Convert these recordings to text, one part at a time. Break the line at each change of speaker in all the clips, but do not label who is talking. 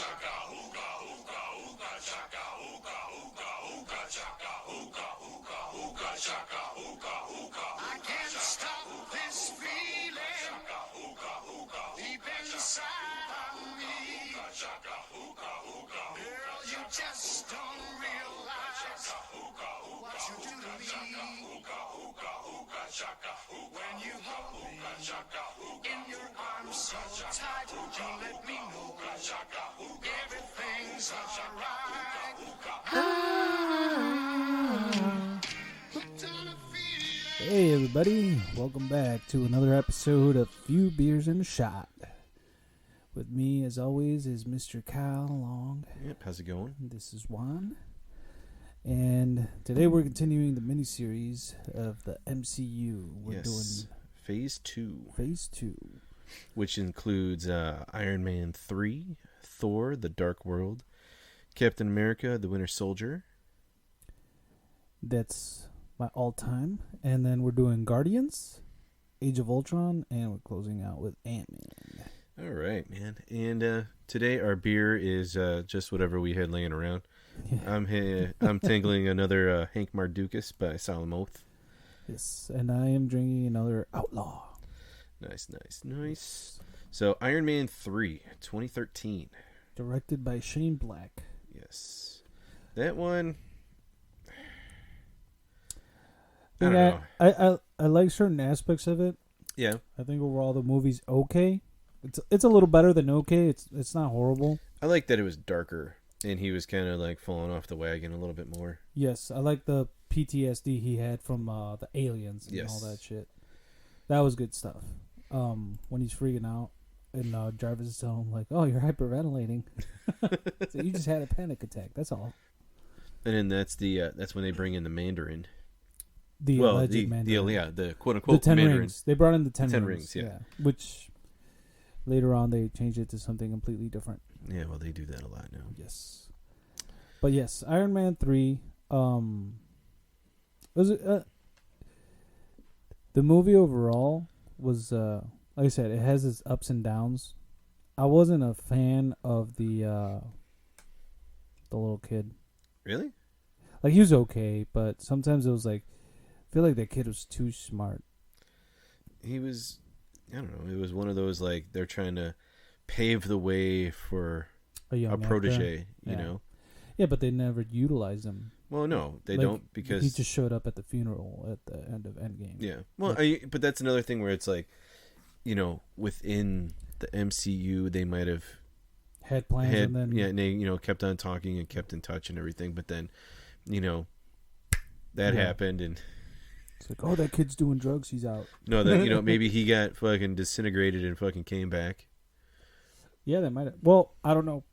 I can't stop this feeling deep inside of me. Girl, you just don't realize what you do to me. When you hold me in your arms so tight, you let me know everything's alright.
Hey everybody, welcome back to another episode of Few Beers and a Shot. With me, as always, is Mr. Kyle Long.
Yep, how's it going?
This is Juan. And today we're continuing the miniseries of the MCU. We're doing
Phase 2.
Phase 2.
Which includes Ironman 3, Thor, The Dark World, Captain America, The Winter Soldier.
That's my all-time. And then we're doing Guardians, Age of Ultron, and we're closing out with Ant-Man.
All right, man. And today our beer is just whatever we had laying around. Yeah. I'm tingling another Hank Mardukas by Solemn Oath.
Yes, and I am drinking another Outlaw.
Nice. So Iron Man 3, 2013.
Directed by Shane Black.
Yes. That one... I
don't
know.
I like certain aspects of it.
Yeah.
I think overall the movie's okay. It's a little better than okay. It's not horrible.
I like that it was darker and he was kind of like falling off the wagon a little bit more.
Yes, I like the PTSD he had from the aliens and all that shit. That was good stuff. When he's freaking out and Jarvis is telling him like, "Oh, you're hyperventilating." So you just had a panic attack. That's all.
And then that's when they bring in the Mandarin.
The Mandarin.
The quote unquote
the 10
Mandarin.
rings. They brought in the 10
rings. Yeah.
Which later on they changed it to something completely different.
Yeah, well they do that a lot now.
Yes. But yes, Iron Man 3 was the movie overall was like I said, it has its ups and downs. I wasn't a fan of the little kid.
Really?
Like he was okay, but sometimes it was like I feel like that kid was too smart.
He was, I don't know. It was one of those like they're trying to pave the way for a protege, you know.
Yeah, but they never utilized him.
Well, no, they don't because
he just showed up at the funeral at the end of Endgame.
Yeah, well, but that's another thing where it's like, you know, within the MCU they might have
had plans and then
and they kept on talking and kept in touch and everything, but then that happened and.
It's like, oh, that kid's doing drugs. He's out.
No, that maybe he got fucking disintegrated and fucking came back.
Yeah, that might have. Well, I don't know.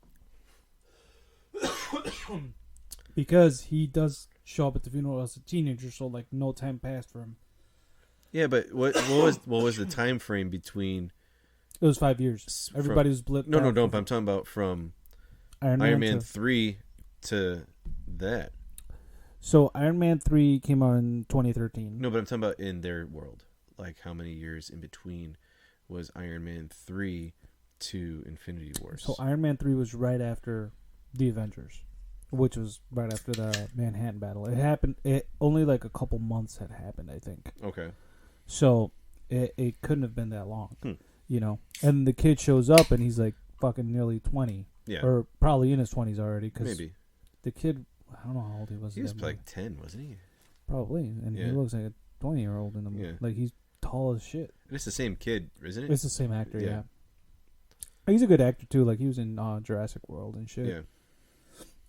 Because he does show up at the funeral as a teenager, so like no time passed for him.
Yeah, but what was the time frame between?
It was 5 years. Everybody was blipped.
No. But I'm talking about from Iron Man 3 to that.
So Iron Man 3 came out in 2013.
No, but I'm talking about in their world. Like how many years in between was Iron Man 3 to Infinity Wars?
So Iron Man 3 was right after the Avengers, which was right after the Manhattan battle. It happened. It only like a couple months had happened, I think.
Okay.
So it couldn't have been that long, And the kid shows up and he's like fucking nearly 20.
Yeah.
Or probably in his 20s already. Cause
maybe.
The kid, I don't know how old he was.
He was like 10, wasn't he?
Probably. And he looks like a 20-year-old in the movie. Yeah. Like he's tall as shit.
It's the same kid, isn't it?
It's the same actor, yeah. He's a good actor too. Like he was in Jurassic World and shit.
Yeah.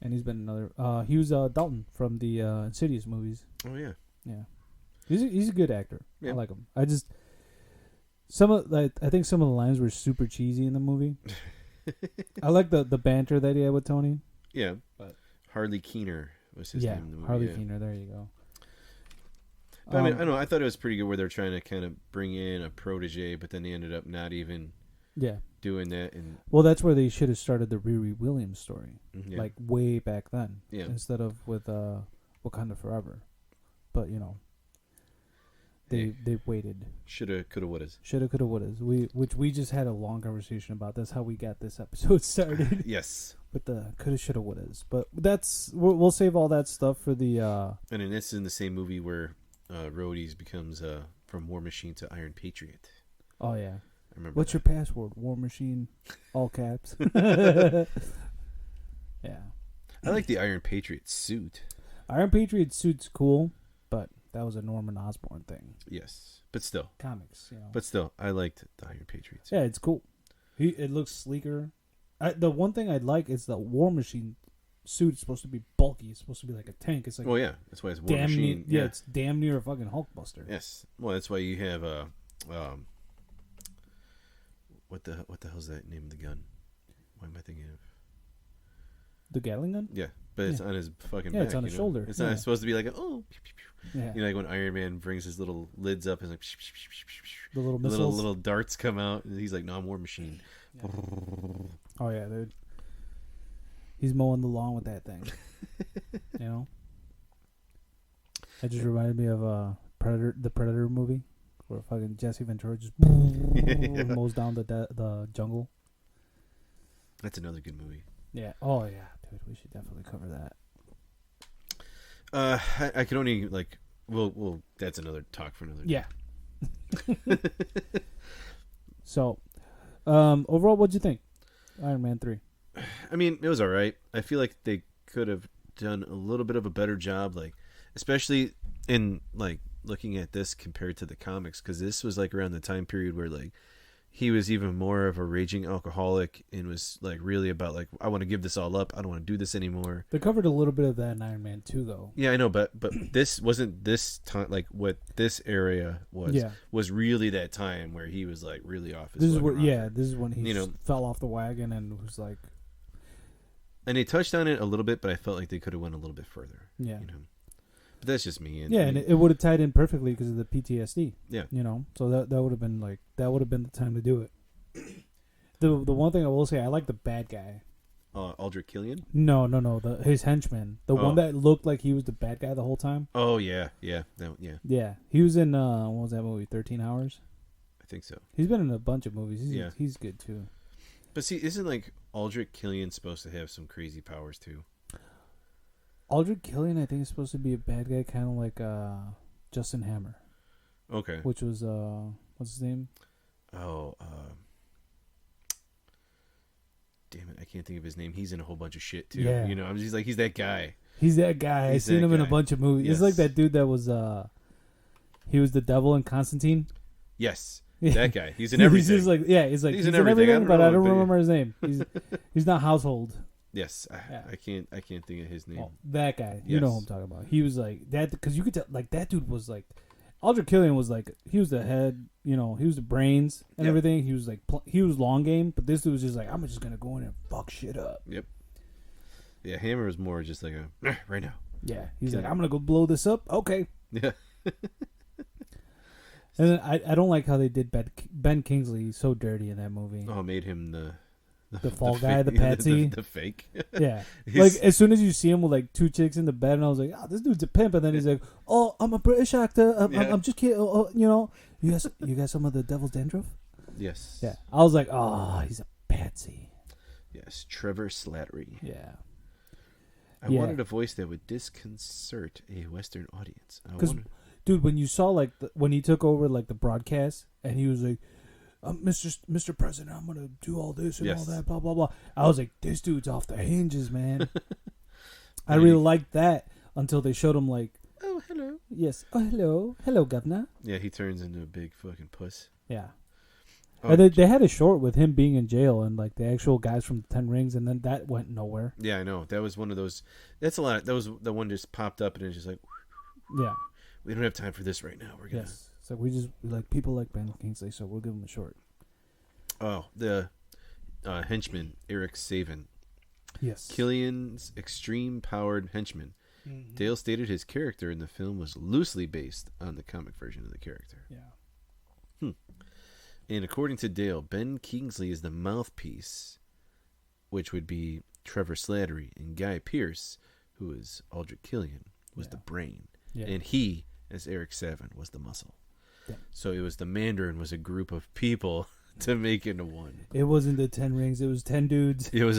And he's been another. He was Dalton from the Insidious movies.
Oh yeah.
Yeah. He's a good actor.
Yeah.
I like him. I think some of the lines were super cheesy in the movie. I like the banter that he had with Tony.
Yeah. But Harley Keener was his name in the movie.
Harley Keener. There you go.
But I mean, I don't know. I thought it was pretty good where they're trying to kind of bring in a protege, but then they ended up not even doing that. And
well, that's where they should have started the Riri Williams story,
yeah.
like way back then,
yeah.
instead of with Wakanda Forever. But They waited.
Shoulda, coulda, wouldas.
Shoulda, coulda, wouldas. Which we just had a long conversation about. That's how we got this episode started.
Yes.
With the coulda, shoulda, wouldas. But we'll save all that stuff for the.
And then it's in the same movie where Rhodey becomes from War Machine to Iron Patriot.
Oh yeah.
I remember.
What's
that.
your password? War Machine, all caps. Yeah.
I like the Iron Patriot suit.
Iron Patriot suit's cool, but that was a Norman Osborn thing.
Yes, but still.
Comics, you know.
But still, I liked the Iron Patriot suit.
Yeah, it's cool. It looks sleeker. The one thing I'd like is the War Machine suit is supposed to be bulky. It's supposed to be like a tank. It's like,
well, yeah, that's why it's War Machine.
Yeah, it's damn near a fucking Hulkbuster.
Yes. Well, that's why you have what the hell's that name of the gun? Why am I thinking of?
The Gatling gun?
Yeah, but it's on his fucking back.
Yeah, it's on his shoulder.
It's not supposed to be like pew, pew, pew.
Yeah.
You know, like when Iron Man brings his little lids up and like
The little missiles.
little darts come out, and he's like, "No, I'm War Machine."
Yeah. Oh yeah, dude. He's mowing the lawn with that thing. You know. That just reminded me of the Predator movie, where fucking Jesse Ventura just mows down the jungle.
That's another good movie.
Yeah. Oh yeah, dude. We should definitely cover that.
I could only like. Well, that's another talk for another.
Yeah. So, overall, what'd you think? Iron Man 3.
I mean, it was all right. I feel like they could have done a little bit of a better job, like especially in like looking at this compared to the comics, because this was like around the time period where like he was even more of a raging alcoholic and was like really about like, I want to give this all up. I don't want to do this anymore.
They covered a little bit of that in Iron Man 2, though.
Yeah, I know, but this wasn't this time. Like what this area was really that time where he was like really off his.
This is when he fell off the wagon and was like.
And they touched on it a little bit, but I felt like they could have went a little bit further.
Yeah.
You know? But that's just me.
And it would have tied in perfectly because of the PTSD.
Yeah.
You know, so that would have been the time to do it. The one thing I will say, I like the bad guy.
Aldrich Killian?
No, his henchman, the one that looked like he was the bad guy the whole time.
Oh yeah. Yeah.
He was in what was that movie? 13 Hours.
I think so.
He's been in a bunch of movies. He's good too.
But see, isn't like Aldrich Killian supposed to have some crazy powers too?
Aldrich Killian, I think, is supposed to be a bad guy, kind of like Justin Hammer.
Okay.
Which was what's his name?
Oh, damn it! I can't think of his name. He's in a whole bunch of shit too.
Yeah.
You know, he's that guy.
He's that guy. I've seen him in a bunch of movies. Yes. It's like that dude that was he was the devil in Constantine.
Yes. That guy. He's in everything.
He's in everything, but I don't remember his name. He's not household.
Yes, I can't think of his name.
Well, that guy, you know who I'm talking about. He was like that because you could tell, like that dude was like, Aldrich Killian was like, he was the head, you know, he was the brains and everything. He was like, he was long game, but this dude was just like, I'm just gonna go in and fuck shit up.
Yep. Yeah, Hammer was more just like a right now.
Yeah, he's like, I'm gonna go blow this up. Okay.
Yeah.
And then I don't like how they did Ben Kingsley. He's so dirty in that movie.
Oh, made him the
fall guy, the patsy,
the fake.
Yeah, like as soon as you see him with like two chicks in the bed, and I was like, "Oh, this dude's a pimp." And then he's like, "Oh, I'm a British actor. I'm just kidding. You know, you got some of the devil's dandruff."
Yes.
Yeah, I was like, "Oh, he's a patsy."
Yes, Trevor Slattery.
Yeah.
I wanted a voice that would disconcert a Western audience.
Dude, when you saw like when he took over like the broadcast, and he was like, Mr. President, I'm gonna do all this and all that, blah blah blah. I was like, this dude's off the hinges, man. I really liked that until they showed him like,
oh hello,
yes, oh hello, governor.
Yeah, he turns into a big fucking puss.
Yeah, and they had a short with him being in jail and like the actual guys from the 10 Rings, and then that went nowhere.
Yeah, I know. That was one of those. That's a lot. That was the one just popped up and it's just like,
yeah,
we don't have time for this right now. We're gonna.
Yes. So we like people like Ben Kingsley, so we'll give him a short.
Oh, the henchman, Eric Savan.
Yes.
Killian's extreme-powered henchman. Mm-hmm. Dale stated his character in the film was loosely based on the comic version of the character.
Yeah.
And according to Dale, Ben Kingsley is the mouthpiece, which would be Trevor Slattery, and Guy Pearce, who is Aldrich Killian, was the brain. Yeah. And he, as Eric Savan, was the muscle.
Yeah.
So it was the Mandarin was a group of people to make into one.
It wasn't the 10 rings. It was 10 dudes.
It was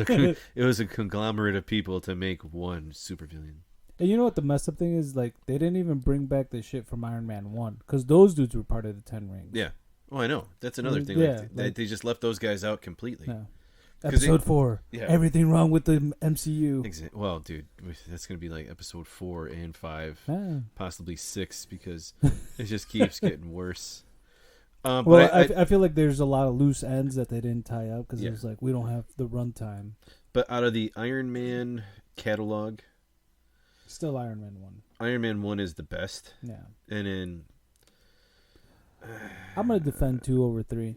a conglomerate of people to make one supervillain.
And you know what the messed up thing is? Like, they didn't even bring back the shit from Iron Man 1. Because those dudes were part of the 10 rings.
Yeah. Oh, I know. That's another thing.
Yeah,
They just left those guys out completely.
Yeah. Episode 4.
Yeah.
Everything wrong with the MCU.
Well, dude, that's going to be like episode 4 and 5. Possibly 6, because it just keeps getting worse.
Well, I feel like there's a lot of loose ends that they didn't tie up because it was like, we don't have the runtime.
But out of the Iron Man catalog...
Still Iron Man 1.
Iron Man 1 is the best.
Yeah.
And then...
I'm going to defend 2 over 3.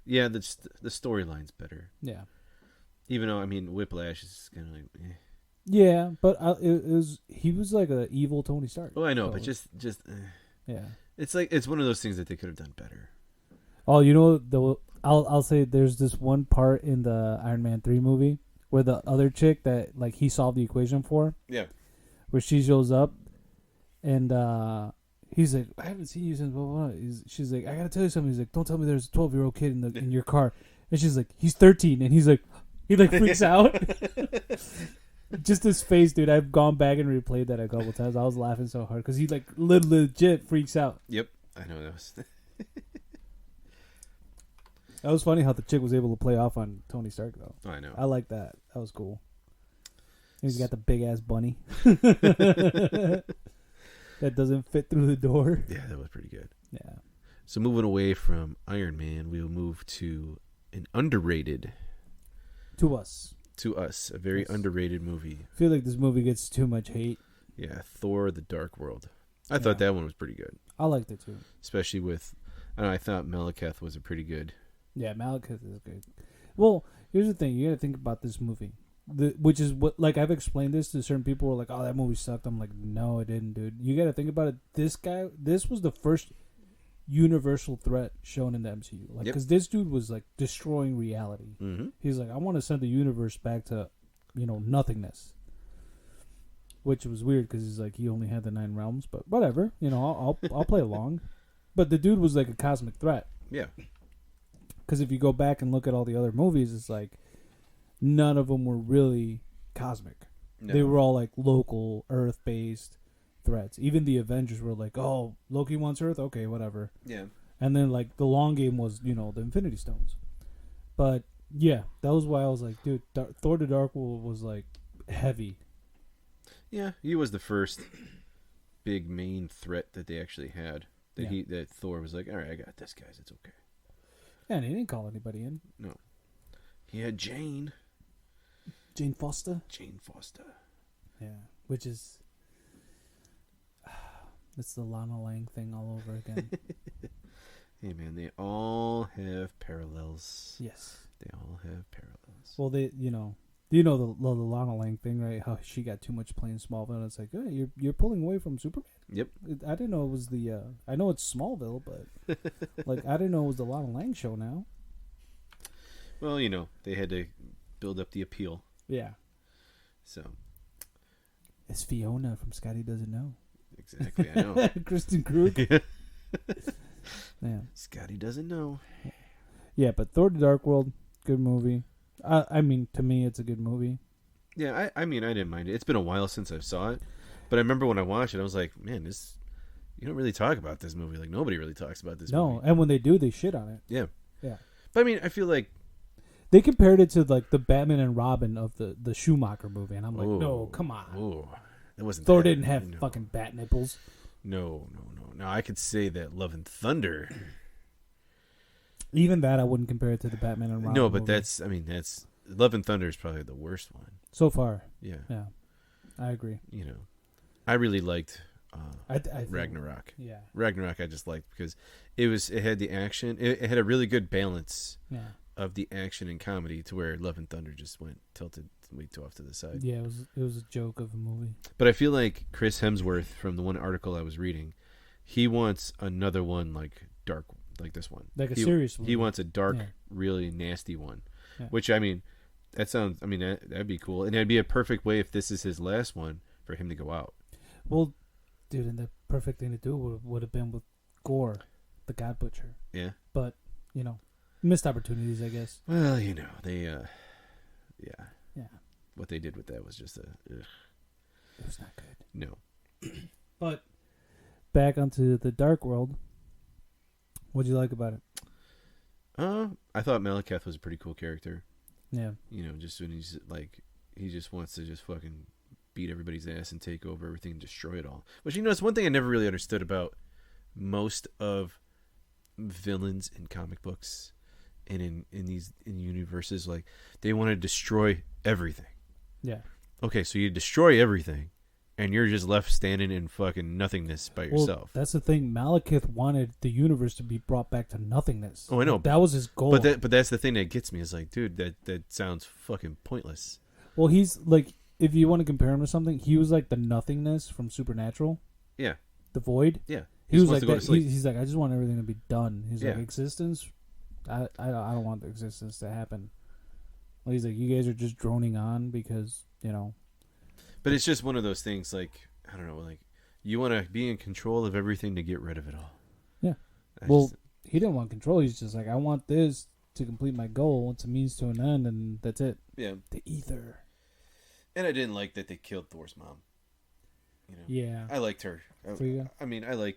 Yeah, the storyline's better.
Yeah.
Even though, I mean, Whiplash is kind of like... Eh.
Yeah, but he was like an evil Tony Stark.
Oh, I know, but just
yeah.
It's one of those things that they could have done better.
Oh, you know, I'll say there's this one part in the Iron Man 3 movie where the other chick that like he solved the equation for.
Yeah.
Where she shows up and he's like, I haven't seen you since blah, blah, blah. She's like, I gotta tell you something. He's like, don't tell me there's a 12-year-old kid in your car. And she's like, he's 13. And he's like, he like freaks out. Just his face, dude. I've gone back and replayed that a couple times. I was laughing so hard because he like legit freaks out.
Yep, I know that was.
That was funny how the chick was able to play off on Tony Stark though.
Oh, I know.
I like that. That was cool. He's got the big ass bunny that doesn't fit through the door.
Yeah, that was pretty good.
Yeah.
So moving away from Iron Man, we will move to an underrated.
To us,
a very underrated movie.
I feel like this movie gets too much hate.
Yeah, Thor: The Dark World. I thought that one was pretty good.
I liked it too.
Especially with, I thought Malekith was a pretty good.
Yeah, Malekith is good. Well, here's the thing: you got to think about this movie, which is what like I've explained this to certain people. Who are like, "Oh, that movie sucked." I'm like, "No, it didn't, dude." You got to think about it. This was the first universal threat shown in the MCU. Like, because this dude was like destroying reality.
Mm-hmm.
He's like, I want to send the universe back to, nothingness. Which was weird because he's like, he only had the 9 realms, but whatever. I'll play along. But the dude was like a cosmic threat.
Yeah.
Because if you go back and look at all the other movies, it's like none of them were really cosmic. No. They were all like local, Earth-based threats. Even the Avengers were like, oh, Loki wants Earth? Okay, whatever.
Yeah.
And then, like, the long game was, the Infinity Stones. But, yeah, that was why I was like, dude, Thor: The Dark World was, like, heavy.
Yeah, he was the first big main threat that they actually had. That Thor was like, all right, I got this, guys. It's okay.
Yeah, and he didn't call anybody in.
No. He had Jane.
Jane Foster?
Jane Foster.
Yeah, which is... It's the Lana Lang thing all over again.
Hey, man, they all have parallels.
Yes.
They all have parallels.
Well, do you know the Lana Lang thing, right? How she got too much playing Smallville, and it's like, hey, you're pulling away from Superman?
Yep.
I didn't know it was the... I know it's Smallville, but... like, I didn't know it was the Lana Lang show now.
Well, they had to build up the appeal.
Yeah.
So.
It's Fiona from Scotty Doesn't Know.
Exactly, I know.
Kristen Krug. Yeah.
Scotty Doesn't Know.
Yeah, but Thor: The Dark World, good movie. I mean, to me, it's a good movie.
Yeah, I mean, I didn't mind it. It's been a while since I saw it, but I remember when I watched it, I was like, man, you don't really talk about this movie. Like, nobody really talks about this movie.
No, and when they do, they shit on it.
Yeah.
Yeah.
But I mean, I feel like
they compared it to like the Batman and Robin of the Schumacher movie, and I'm like, no, come on.
Oh, it wasn't.
Thor didn't have fucking bat nipples.
No. Now I could say that Love and Thunder.
Even that, I wouldn't compare it to the Batman and Robin.
No, but
movie.
that's Love and Thunder is probably the worst one
so far.
Yeah.
Yeah, I agree.
I really liked
I
Ragnarok.
Yeah,
Ragnarok I just liked because it had the action. It had a really good balance.
Yeah.
Of the action and comedy to where Love and Thunder just went tilted way too off to the side.
Yeah, it was a joke of a movie.
But I feel like Chris Hemsworth, from the one article I was reading, he wants another one like dark, like this one,
like a serious one.
He wants a dark, really nasty one. Yeah. Which that'd be cool, and it'd be a perfect way if this is his last one for him to go out.
Well, dude, and the perfect thing to do would have been with Gore, the God Butcher.
Yeah.
But, missed opportunities, I guess.
Well, they,
Yeah.
What they did with that was just
It was not good.
no.
But back onto the Dark World. What'd you like about it?
I thought Malekith was a pretty cool character.
Yeah.
Just when he's like, he just wants to just fucking beat everybody's ass and take over everything and destroy it all. Which, it's one thing I never really understood about most of villains in comic books and in universes. Like, they want to destroy everything.
Yeah.
Okay, so you destroy everything, and you're just left standing in fucking nothingness by yourself.
That's the thing. Malekith wanted the universe to be brought back to nothingness.
Oh, I know.
Like, that was his goal.
But that's the thing that gets me is like, dude, that sounds fucking pointless.
Well, he's like, if you want to compare him to something, he was like the nothingness from Supernatural.
Yeah.
The void.
Yeah.
He was
wants
like
to go
that.
to sleep.
He's like, I just want everything to be done. He's like,
Yeah.
existence. I don't want the existence to happen. Well, he's like, you guys are just droning on because
But it's just one of those things. Like, I don't know. Like, you want to be in control of everything to get rid of it all.
Yeah. He didn't want control. He's just like, I want this to complete my goal. It's a means to an end, and that's it.
Yeah.
The ether.
And I didn't like that they killed Thor's mom.
Yeah.
I liked her.
For you?
I mean, I like,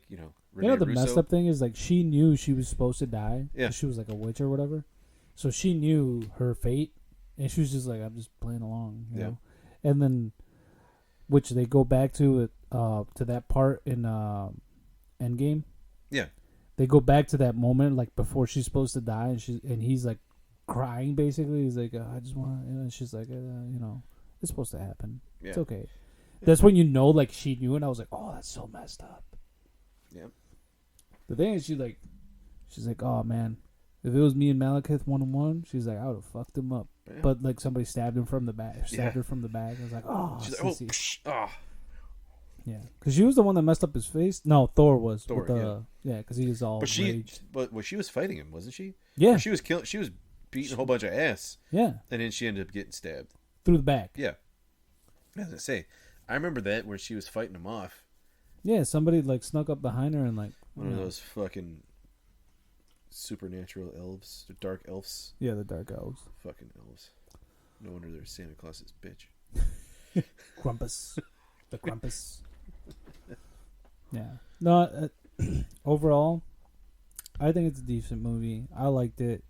Renee
The
Russo.
messed up thing is, like, she knew she was supposed to die.
Yeah.
She was like a witch or whatever. So she knew her fate, and she was just like, I'm just playing along, you know? And then, which they go back to that part in Endgame.
Yeah.
They go back to that moment, like, before she's supposed to die, and he's, like, crying, basically. He's like, I just want, and she's like, it's supposed to happen.
Yeah.
It's okay. That's when like, she knew, and I was like, oh, that's so messed up.
Yeah.
The thing is, she's like, oh, man, if it was me and Malekith 1-on-1, she's like, I would have fucked him up. Yeah. But, like, somebody stabbed him from the back. Stabbed her from the back. I was like, oh, she's like,
oh.
Yeah, because she was the one that messed up his face. No, Thor was.
Thor,
because he was all raged.
But she was fighting him, wasn't she?
Yeah.
She was beating a whole bunch of ass.
Yeah.
And then she ended up getting stabbed.
Through the back.
Yeah. I was going to say, I remember that where she was fighting him off.
Yeah, somebody, like, snuck up behind her and, like...
One of those fucking supernatural elves, the dark elves.
Yeah, the dark elves.
Fucking elves. No wonder they're Santa Claus's bitch.
Krampus. The Krampus. Yeah. No, overall, I think it's a decent movie. I liked it,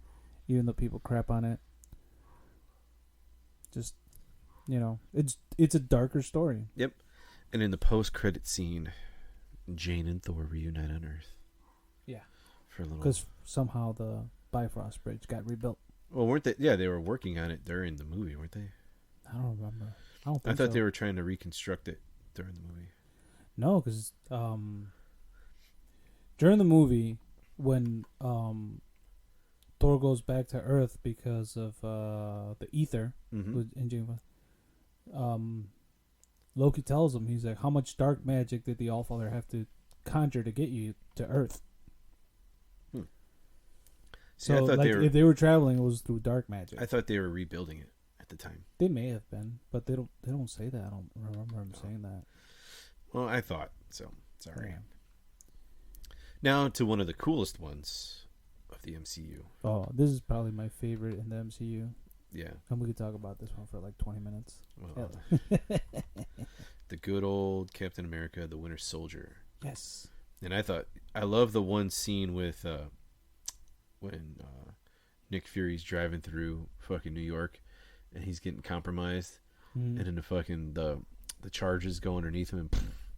even though people crap on it. Just, it's a darker story.
Yep. And in the post-credit scene, Jane and Thor reunite on Earth.
Yeah.
For a little.
Because somehow the Bifrost Bridge got rebuilt.
Well, weren't they? Yeah, they were working on it during the movie, weren't they?
I don't remember. I
thought they were trying to reconstruct it during the movie.
No, because during the movie, when Thor goes back to Earth because of the ether, Loki tells him, he's like, how much dark magic did the Allfather have to conjure to get you to Earth?
See,
so, like, if they were traveling, it was through dark magic.
I thought they were rebuilding it at the time.
They may have been, but they don't say that. I don't remember them saying that.
Well, I thought so. Sorry.
Yeah.
Now to one of the coolest ones of the MCU.
Oh, this is probably my favorite in the MCU.
Yeah.
And we could talk about this one for like 20 minutes.
Well, the good old Captain America, the Winter Soldier.
Yes.
And I love the one scene with when Nick Fury's driving through fucking New York and he's getting compromised and then the charges go underneath him and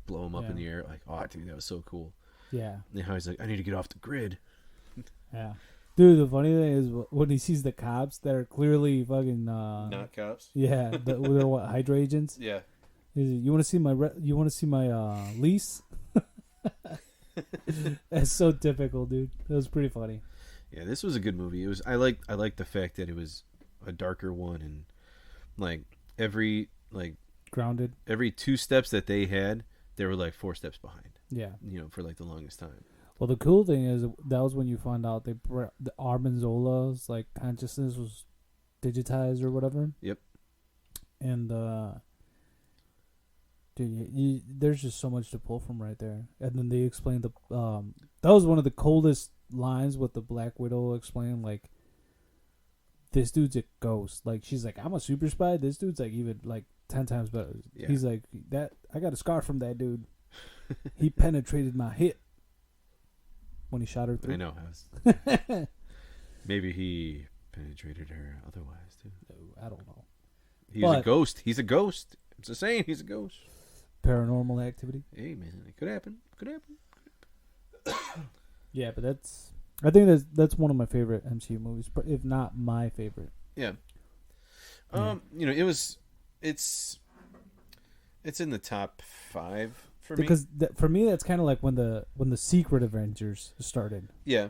blow him up in the air. Like, oh, dude, that was so cool.
Yeah.
And how he's like, I need to get off the grid.
Yeah. Dude, the funny thing is when he sees the cops that are clearly fucking...
not cops?
Yeah. They're what, Hydra agents?
Yeah.
He's like, you want to see my lease? That's so typical, dude. That was pretty funny.
Yeah, this was a good movie. I liked the fact that it was a darker one and like every
grounded. Every
2 steps that they had, they were like 4 steps behind.
Yeah.
For like the longest time.
Well, the cool thing is that was when you found out the Armin Zola's like consciousness was digitized or whatever.
Yep.
And Dude, there's just so much to pull from right there. And then they explained that was one of the coldest lines with the Black Widow explaining, like, this dude's a ghost. Like, she's like, I'm a super spy. This dude's like even like 10 times better. Yeah. He's like, that I got a scar from that dude. He penetrated my hip when he shot her through.
I know. Maybe he penetrated her otherwise too.
No, I don't know.
He's a ghost. He's a ghost. It's a saying. He's a ghost.
Paranormal activity.
Hey man, it could happen. Could happen.
Yeah, but I think that's one of my favorite MCU movies, if not my favorite.
Yeah. You know, it's in the top 5 for me.
Because for me, that's kind of like when the Secret Avengers started.
Yeah.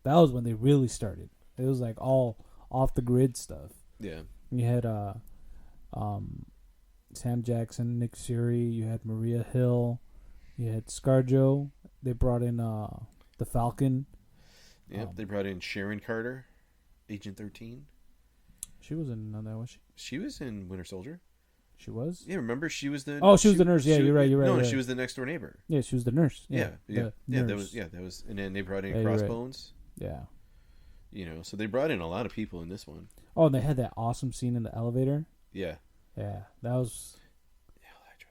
That was when they really started. It was like all off the grid stuff.
Yeah.
You had Sam Jackson, Nick Fury. You had Maria Hill. You had ScarJo. They brought in the Falcon.
Yep, they brought in Sharon Carter, Agent 13.
She was in that, was she?
She was in Winter Soldier.
She was?
Yeah, remember she was the...
Oh, she was the nurse. Yeah, you're right.
No, she was the next door neighbor.
Yeah, she was the nurse.
Yeah. That was... And then they brought in Crossbones.
Right. Yeah.
You know, so they brought in a lot of people in this one.
Oh, and they had that awesome scene in the elevator.
Yeah.
Yeah, that was...
Hydra.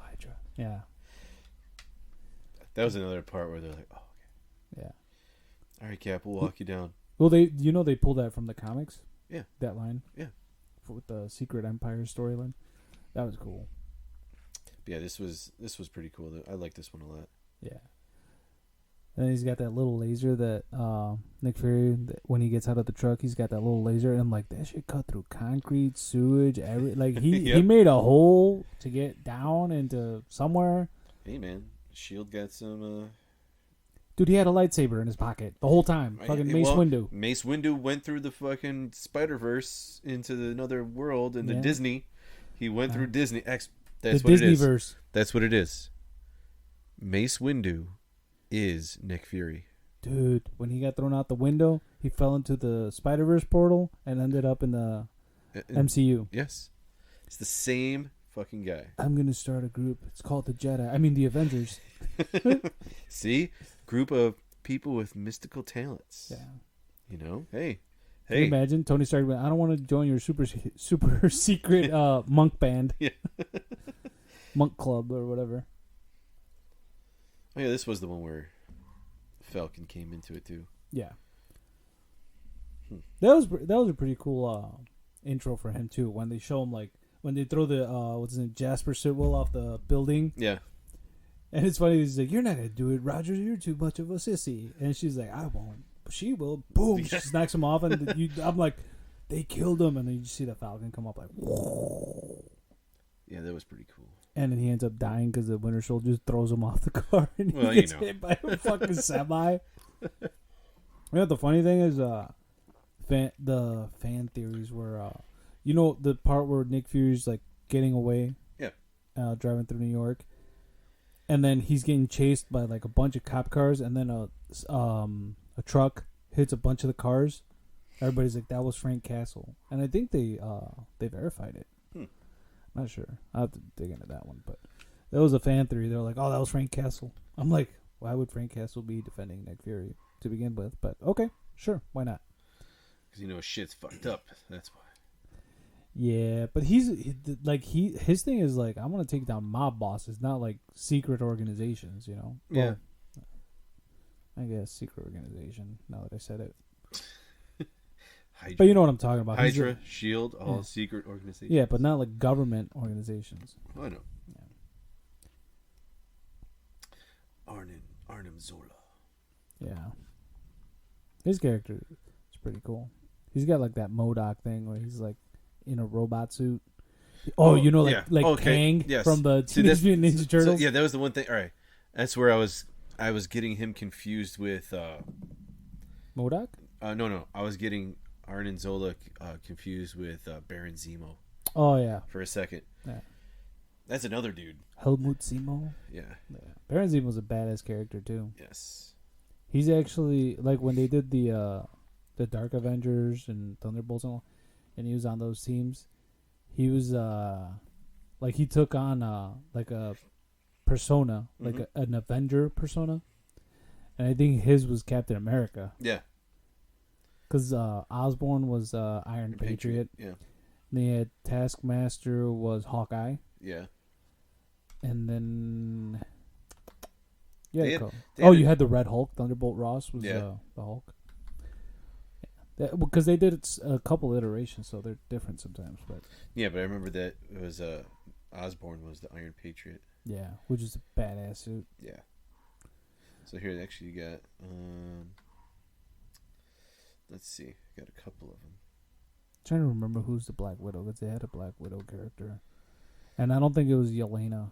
Hydra. Yeah.
That was another part where they're like, oh, okay.
Yeah.
All right, Cap, we'll walk you down.
Well, they pulled that from the comics.
Yeah.
That line.
Yeah.
With the Secret Empire storyline. That was cool.
Yeah, this was pretty cool. I like this one a lot.
Yeah. And then he's got that little laser that Nick Fury, when he gets out of the truck, he's got that little laser, and I'm like, that shit cut through concrete, sewage, he made a hole to get down into somewhere.
Hey man, Shield got some.
Dude, he had a lightsaber in his pocket the whole time. Fucking Mace Windu.
Mace Windu went through the fucking Spider-Verse into another world, into Disney. He went through Disney. That's what
Disneyverse.
it is. That's what it is. Mace Windu is Nick Fury.
Dude, when he got thrown out the window, he fell into the Spider-Verse portal and ended up in the MCU.
Yes. It's the same fucking guy.
I'm going to start a group. It's called the Avengers.
See? Group of people with mystical talents.
Yeah.
You know? Hey.
Can you imagine Tony Stark went, I don't want to join your super secret monk band.
Yeah.
Monk club or whatever.
Oh, yeah, this was the one where Falcon came into it, too.
Yeah. That was a pretty cool intro for him, too. When they show him, like, when they throw the, Jasper Sitwell off the building.
Yeah.
And it's funny, he's like, you're not going to do it, Roger. You're too much of a sissy. And she's like, I won't. But she will. Boom. She smacks him off. And I'm like, they killed him. And then you see the Falcon come up like, whoa.
Yeah, that was pretty cool.
And then he ends up dying because the Winter Soldier throws him off the car. And he gets hit by a fucking semi. You know, the funny thing is, the fan theories were, the part where Nick Fury's like getting away.
Yeah.
Driving through New York. And then he's getting chased by like a bunch of cop cars, and then a truck hits a bunch of the cars. Everybody's like, "That was Frank Castle," and I think they verified it. I'm not sure. I'll have to dig into that one, but that was a fan theory. They're like, "Oh, that was Frank Castle." I'm like, why would Frank Castle be defending Nick Fury to begin with? But okay, sure, why not?
Because shit's fucked up. That's why.
Yeah, but his thing is like, I'm gonna take down mob bosses, not like secret organizations, Well,
yeah.
I guess secret organization. Now that I said it,
Hydra.
But you know what I'm talking about.
Hydra, Shield, all secret organizations.
Yeah, but not like government organizations.
Oh, I know. Yeah. Arnim Zola.
Yeah, his character is pretty cool. He's got like that MODOK thing where he's like in a robot suit. Kang from the Teenage Mutant Ninja Turtles.
So, that was the one thing. All right, that's where I was getting him confused with
MODOK.
No, I was getting Arnim Zola confused with Baron Zemo.
Oh yeah,
for a second.
Yeah,
that's another dude.
Helmut Zemo.
Yeah.
Baron Zemo's a badass character too.
Yes.
He's actually like when they did the Dark Avengers and Thunderbolts and he was on those teams. He was like he took on like a persona, like an Avenger persona, and I think his was Captain America.
Yeah.
Because Osborn was Iron Patriot.
Yeah.
And they had Taskmaster was Hawkeye.
Yeah.
And then...
Yeah,
you had the Red Hulk. Thunderbolt Ross was the Hulk. Because they did a couple iterations, so they're different sometimes. But
yeah, but I remember that it was Osborn was the Iron Patriot.
Yeah, which is a badass suit.
Yeah. So here, actually, you got... let's see. Got a couple of them.
I'm trying to remember who's the Black Widow, because they had a Black Widow character. And I don't think it was Yelena.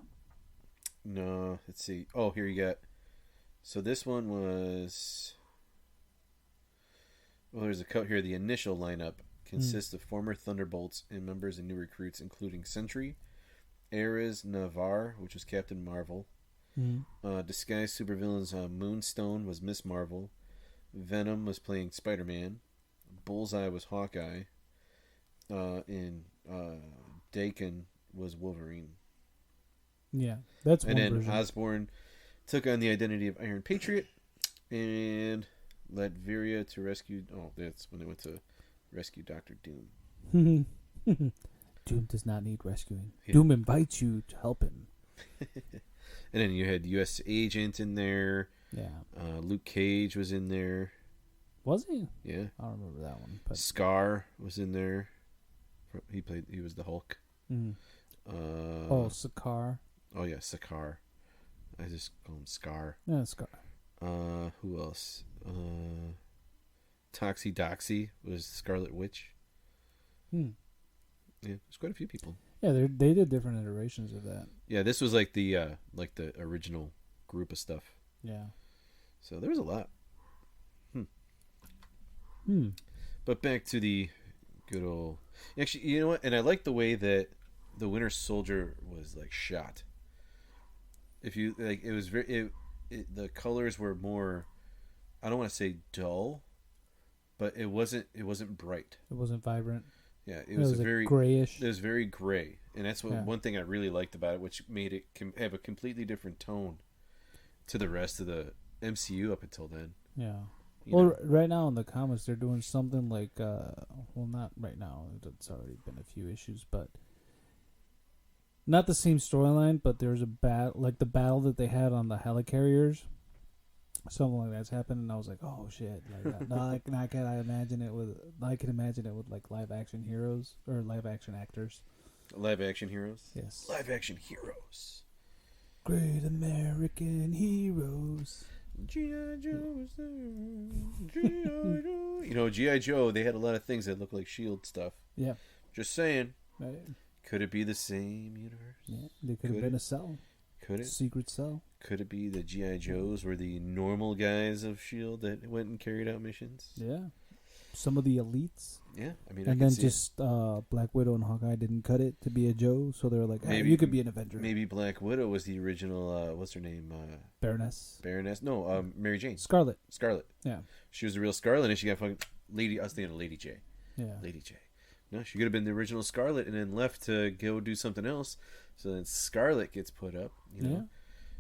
No, let's see. Oh, here you got... So this one was... Well, there's a cut here. The initial lineup consists of former Thunderbolts and members and new recruits, including Sentry, Ares Navarre, which was Captain Marvel. Disguised supervillains Moonstone was Miss Marvel. Venom was playing Spider-Man. Bullseye was Hawkeye. And Dakin was Wolverine.
Yeah, that's
one.
And
then
version.
Osborn took on the identity of Iron Patriot and led Viria to rescue... Oh, that's when they went to rescue Dr. Doom.
Doom does not need rescuing.
Yeah.
Doom invites you to help him.
And then you had U.S. Agent in there.
Yeah.
Luke Cage was in there.
Was he?
Yeah.
I don't remember that one. But...
Scar was in there. He was the Hulk.
Sakaar.
Oh, yeah, Sakaar. I just call him Scar.
Yeah, Scar.
Who else? Toxie Doxie was Scarlet Witch. Yeah, there's quite a few people.
Yeah, they did different iterations of that.
Yeah, this was like the original group of stuff.
Yeah.
So there was a lot. But back to the good old... Actually, you know what? And I like the way that the Winter Soldier was like shot. If you like, it was very... the colors were more... I don't want to say dull, but it wasn't bright.
It wasn't vibrant.
Yeah, it was very
grayish.
It was very gray, and that's one thing I really liked about it, which made it have a completely different tone to the rest of the MCU up until then.
Yeah. Right now in the comics, they're doing something like, not right now. It's already been a few issues, but not the same storyline. But there's a like the battle that they had on the helicarriers. Something like that's happened, and I was like, "Oh shit!" Like, I can imagine it with like live action heroes or live action actors.
Live action heroes.
Yes.
Live action heroes.
Great American heroes.
G.I. Joe was there. G.I. Joe. You know, G.I. Joe. They had a lot of things that looked like Shield stuff.
Yeah.
Just saying.
Right.
Could it be the same universe?
Yeah. They could have been a cell.
Could it?
Secret cell.
Could it be the G.I. Joes were the normal guys of S.H.I.E.L.D. that went and carried out missions?
Yeah. Some of the elites.
Yeah. I mean,
and then just Black Widow and Hawkeye didn't cut it to be a Joe, so they were like, maybe you could be an Avenger.
Maybe Black Widow was the original, what's her name?
Baroness.
No, Mary Jane.
Scarlet.
Yeah. She was the real Scarlet, and she got fucking Lady... I was thinking of Lady J.
Yeah.
Lady J. No, she could have been the original Scarlet and then left to go do something else. So then Scarlet gets put up, you know?
Yeah.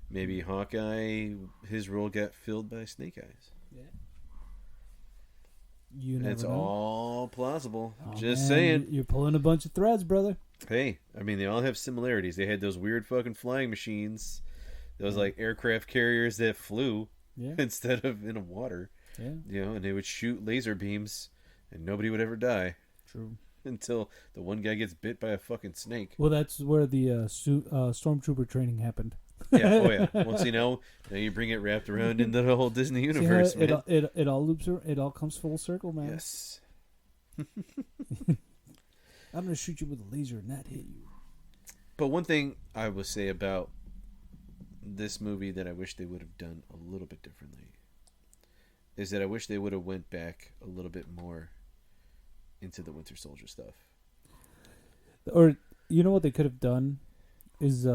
Maybe Hawkeye, his role got filled by Snake Eyes.
Yeah. You never
It's
know.
All plausible.
Oh,
Just
man,
saying.
You're pulling a bunch of threads, brother.
Hey, I mean, they all have similarities. They had those weird fucking flying machines. Those, like, aircraft carriers that flew instead of in the water.
Yeah.
You know, and they would shoot laser beams, and nobody would ever die.
True.
Until the one guy gets bit by a fucking snake.
Well, that's where the stormtrooper training happened.
Yeah, oh yeah. Well, see, now you bring it wrapped around into the whole Disney universe, man.
It all loops. It all comes full circle, man.
Yes.
I'm gonna shoot you with a laser and not hit you.
But one thing I will say about this movie that I wish they would have done a little bit differently is that I wish they would have went back a little bit more into the Winter Soldier stuff.
Or you know what they could have done is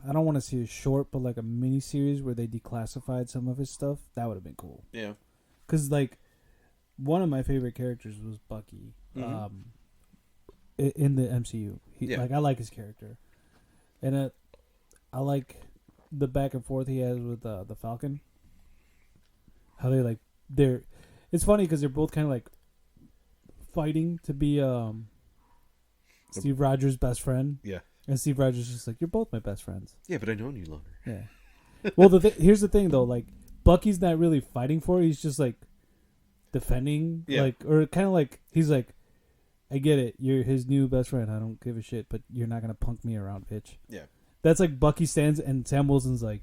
I don't want to see a short, but like a mini series where they declassified some of his stuff. That would have been cool.
Yeah.
Because like one of my favorite characters was Bucky.
Mm-hmm.
in the MCU. Like I like his character, and I like the back and forth he has with the Falcon. How it's funny because they're both kind of like fighting to be Steve Rogers' best friend.
Yeah.
And Steve Rogers is just like, you're both my best friends.
Yeah, but I known you longer.
Yeah. Well, here's the thing, though. Like, Bucky's not really fighting for it. He's just, like, defending.
Yeah.
Like, or kind of like, he's like, I get it. You're his new best friend. I don't give a shit, but you're not going to punk me around, bitch.
Yeah.
That's like Bucky stands, and Sam Wilson's like,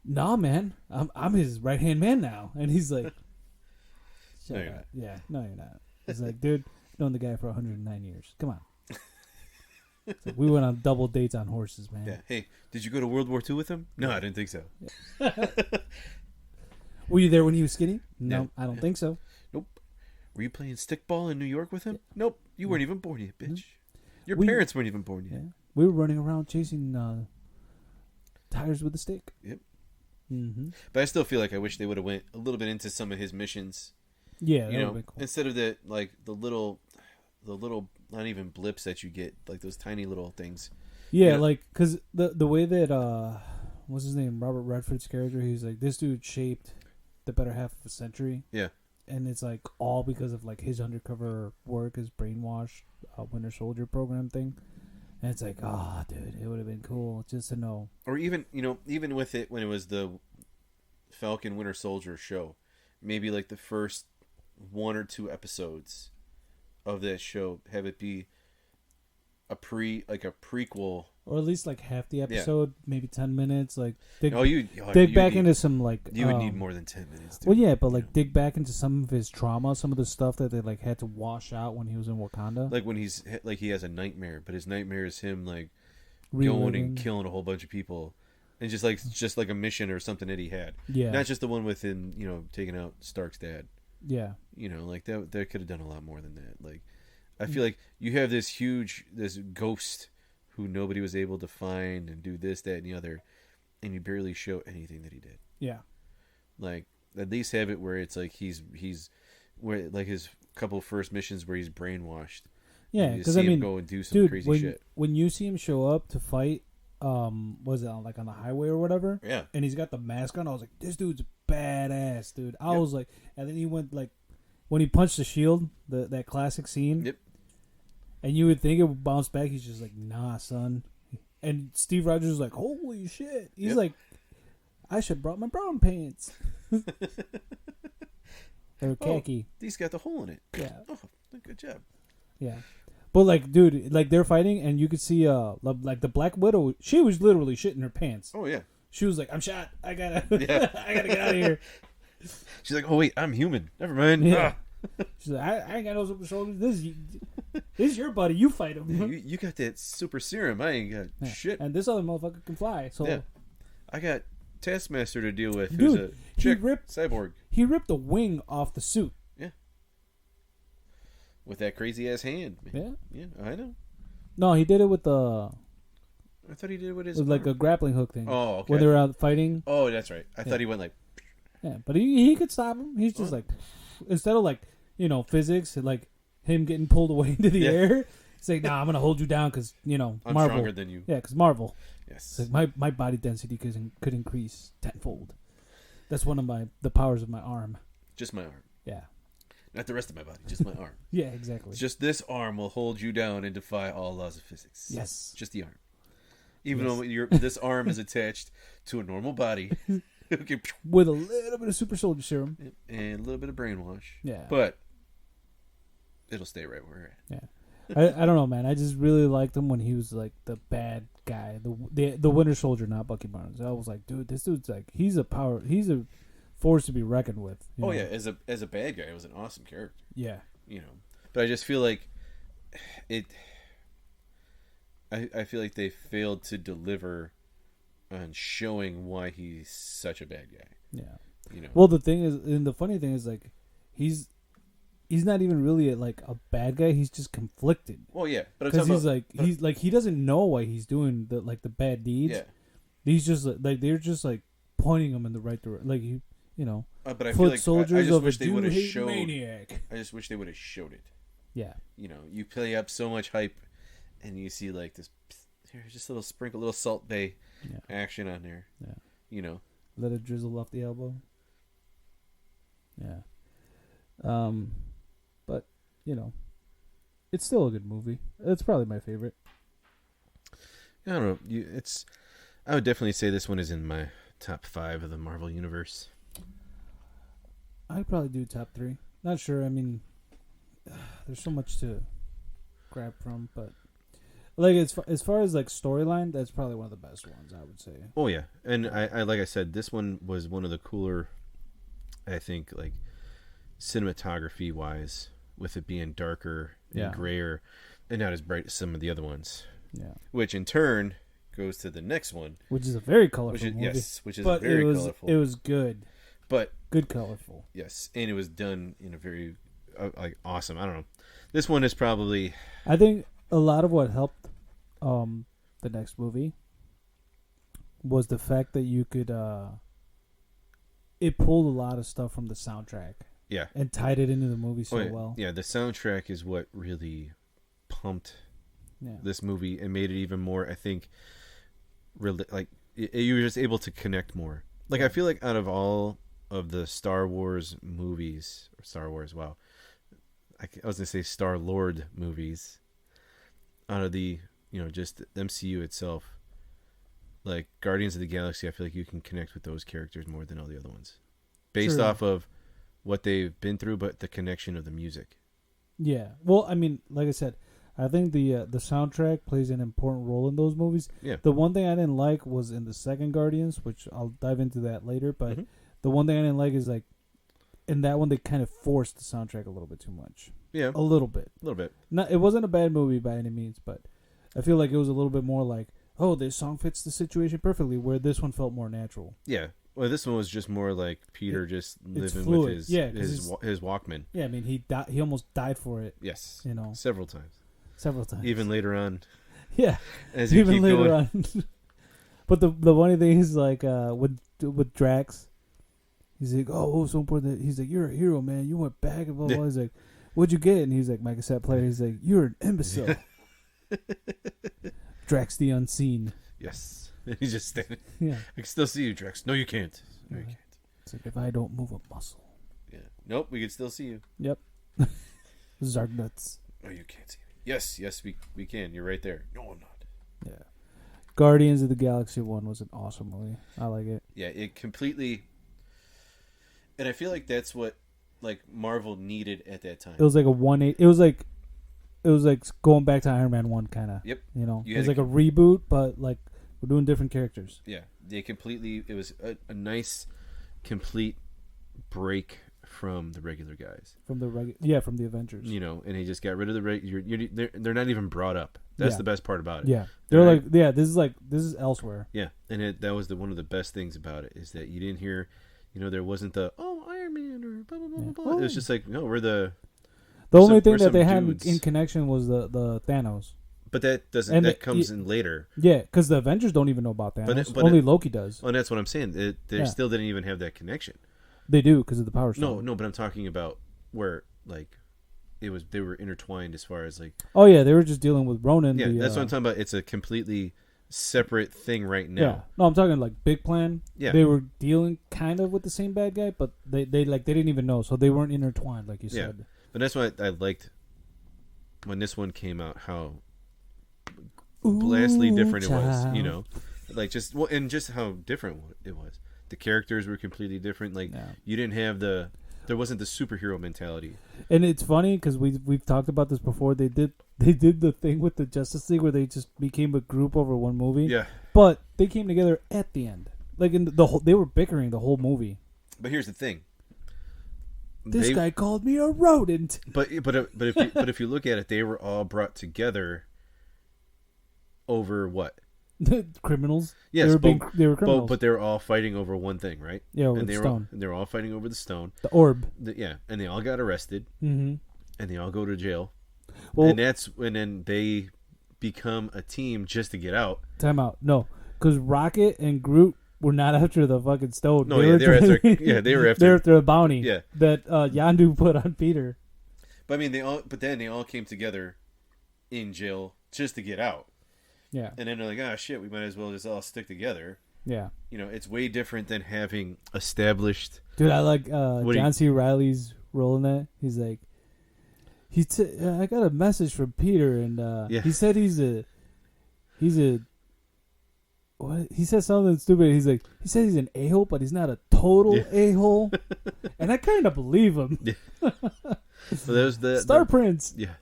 nah, man. I'm his right-hand man now. And he's like,
no, you're not.
Yeah, no, you're not. He's like, dude, I've known the guy for 109 years. Come on. So we went on double dates on horses, man.
Yeah. Hey, did you go to World War II with him? No, I didn't think so.
Yeah. Were you there when he was skinny? No,
Yeah.
I don't think so.
Nope. Were you playing stickball in New York with him? Yeah. Nope. You weren't even born yet, bitch. Your parents weren't even born yet.
Yeah. We were running around chasing tires with a stick.
Yep.
Mm-hmm.
But I still feel like I wish they would have went a little bit into some of his missions.
Yeah,
you know,
cool.
Instead of the little not even blips that you get, like those tiny little things.
Yeah,
you know?
like because the way that what's his name, Robert Redford's character, he's like, this dude shaped the better half of a century.
Yeah,
and it's like all because of like his undercover work, his brainwash Winter Soldier program thing. And it's like, dude, it would have been cool just to know.
Or even with it when it was the Falcon Winter Soldier show, maybe like the first 1 or 2 episodes of that show, have it be a prequel,
or at least like half the episode, maybe 10 minutes. Like dig
dig
back into some like
you would need more than 10 minutes.
Well, yeah, but like dig back into some of his trauma, some of the stuff that they like had to wash out when he was in Wakanda.
Like when he's like he has a nightmare, but his nightmare is him like
Reliving.
going and killing a whole bunch of people, and just like a mission or something that he had.
Yeah,
not just the one with him, taking out Stark's dad.
Yeah,
like that. They could have done a lot more than that. Like, I feel like you have this ghost who nobody was able to find and do this, that, and the other, and you barely show anything that he did.
Yeah,
like at least have it where it's like he's where like his couple first missions where he's brainwashed.
Yeah, because I mean,
go and do some crazy shit.
When you see him show up to fight, was it like on the highway or whatever?
Yeah, and
he's got the mask on. I was like, this dude's badass, dude. I was like, and then he went like when he punched the shield, that classic scene.
Yep.
And you would think it would bounce back. He's just like, nah, son. And Steve Rogers was like, holy shit. He's like, I should have brought my brown pants. They're khaki.
These got the hole in it.
Yeah.
Oh, good job.
Yeah. But like, dude, like they're fighting, and you could see, like the Black Widow. She was literally shitting her pants.
Oh yeah.
She was like, I'm shot. I gotta get out of here.
She's like, oh wait, I'm human. Never mind.
Yeah. She's like, I ain't got no super shoulders. This is your buddy. You fight him.
Yeah, you got that super serum. I ain't got shit.
And this other motherfucker can fly. So
yeah. I got Taskmaster to deal with.
Dude,
who's a chick,
ripped
cyborg.
He ripped the wing off the suit.
Yeah. With that crazy ass hand. Man.
Yeah.
Yeah, I know.
No, he did it with the.
I thought he did it with his.
With like a grappling hook thing.
Oh, okay.
When they were out fighting.
Oh, that's right. I thought he went like.
Yeah, but he could stop him. He's just like, instead of like, physics, like him getting pulled away into the air, he's like, nah, I'm going to hold you down because,
I'm
Marvel.
Stronger than you.
Yeah, because Marvel.
Yes.
It's like my body density could increase tenfold. That's one of the powers of my arm.
Just my arm.
Yeah.
Not the rest of my body, just my arm.
Yeah, exactly.
Just this arm will hold you down and defy all laws of physics.
Yes.
Just the arm. Even though this arm is attached to a normal body.
With a little bit of super soldier serum.
And a little bit of brainwash.
Yeah.
But it'll stay right where we're at.
Yeah. I don't know, man. I just really liked him when he was like the bad guy. The Winter Soldier, not Bucky Barnes. I was like, dude, this dude's like, he's a force to be reckoned with.
Oh, yeah. As a bad guy, it was an awesome character.
Yeah.
But I just feel like I feel like they failed to deliver on showing why he's such a bad guy.
Yeah. Well, the thing is, and the funny thing is, like, he's not even really like a bad guy. He's just conflicted.
Well, yeah, but
because he doesn't know why he's doing the bad deeds.
Yeah.
He's just like they're just like pointing him in the right direction. Like
but I feel like
soldiers
I just
of
wish
a
they would have
Jew-hating
showed.
maniac.
I just wish they would have showed it.
Yeah.
You play up so much hype, and you see like this, here's just a little sprinkle, little Salt Bay action on there.
Yeah. Let it drizzle off the elbow. Yeah. But it's still a good movie. It's probably my favorite.
I don't know. I would definitely say this one is in my top 5 of the Marvel universe.
I'd probably do top 3. Not sure. I mean, there's so much to grab from, but like as far as like storyline, that's probably one of the best ones, I would say.
Oh yeah, and I like I said, this one was one of the cooler, I think, like cinematography wise, with it being darker and grayer, and not as bright as some of the other ones. Yeah, which in turn goes to the next one,
which is a very colorful movie.
Yes, which is very colorful.
It was good,
but
good colorful.
Yes, and it was done in a very like awesome. I don't know. This one is probably.
I think a lot of what helped the next movie was the fact that you could. It pulled a lot of stuff from the soundtrack.
Yeah,
and tied it into the movie well.
Yeah, the soundtrack is what really pumped this movie and made it even more. I think, really, like you were just able to connect more. Like I feel like out of all of the Star Wars movies, or Star Wars, wow, I was gonna say Star Lord movies. Out of the just the MCU itself, like Guardians of the Galaxy, I feel like you can connect with those characters more than all the other ones, based off of what they've been through, but the connection of the music. Yeah,
well, I mean, like I said, I think the soundtrack plays an important role in those movies.
Yeah.
The one thing I didn't like was in the second Guardians, which I'll dive into that later. But the one thing I didn't like is like in that one they kind of forced the soundtrack a little bit too much.
Yeah,
a little bit. Not, it wasn't a bad movie by any means, but I feel like it was a little bit more like, oh, this song fits the situation perfectly. Where this one felt more natural.
Yeah. Well, this one was just more like Peter just living with his Walkman.
Yeah, I mean he almost died for it.
Yes, several times. Even later on.
Yeah,
as you keep later going.
On. But the funny thing is like with Drax, he's like, oh, so important. He's like, you're a hero, man. You went back and blah blah. He's like, what'd you get? And he's like, my cassette player. He's like, you're an imbecile. Drax the Unseen.
Yes. He's just standing.
Yeah.
I can still see you, Drax. No, you can't. No, you can't.
It's like if I don't move a muscle.
Yeah. Nope, we can still see you.
Yep. Zarg nuts.
No, you can't see me. Yes, we can. You're right there. No, I'm not.
Yeah. Guardians of the Galaxy 1 was an awesome movie. I like it.
Yeah, it completely. And I feel like that's what like Marvel needed at that time.
It was like a 180. It was like going back to Iron Man 1 kind of.
Yep.
It was like a reboot, but like we're doing different characters.
Yeah, it was a nice, complete break from the regular guys.
From the Avengers.
And he just got rid of the they're not even brought up. That's the best part about it.
Yeah, they're this is elsewhere.
Yeah, and that was one of the best things about it is that you didn't hear, there wasn't the Iron Man or blah blah blah blah. It was just like we're the.
The only thing that they had in connection was the Thanos.
But that doesn't. That comes in later.
Yeah, because the Avengers don't even know about Thanos. Only Loki does.
Oh, and that's what I'm saying. They still didn't even have that connection.
They do because of the Power Stone.
No, but I'm talking about where like they were intertwined as far as like.
Oh yeah, they were just dealing with Ronan.
Yeah, that's what I'm talking about. It's a completely separate thing right now.
Yeah, no, I'm talking like Big Plan.
Yeah,
they were dealing kind of with the same bad guy, but they didn't even know, so they weren't intertwined like you said.
But that's why I liked when this one came out. How blastly different it was, like just how different it was. The characters were completely different. Like you didn't have there wasn't the superhero mentality.
And it's funny because we've talked about this before. They did the thing with the Justice League where they just became a group over one movie.
Yeah,
but they came together at the end. Like in they were bickering the whole movie.
But here's the thing.
This guy called me a rodent.
But if you look at it, they were all brought together. Over what?
Criminals.
Yes,
they were criminals.
But they were all fighting over one thing, right?
Yeah, over
and
the stone.
They were all fighting over the stone.
The orb.
And they all got arrested.
Mm-hmm.
And they all go to jail.
Well,
and then they become a team just to get out.
Time out. No, because Rocket and Groot were not after the fucking stone.
No, they were after. Yeah, they were after.
They're after a bounty.
Yeah.
That Yondu put on Peter.
But I mean, then they all came together in jail just to get out.
Yeah.
And then they're like, shit, we might as well just all stick together.
Yeah.
It's way different than having established.
Dude, I like John C. Reilly's role in that. He's like, I got a message from Peter, and he said he's a what? He said something stupid. He said he's an a-hole, but he's not a total a-hole. And I kind of believe him.
Yeah. So there's
Star Prince.
Yeah.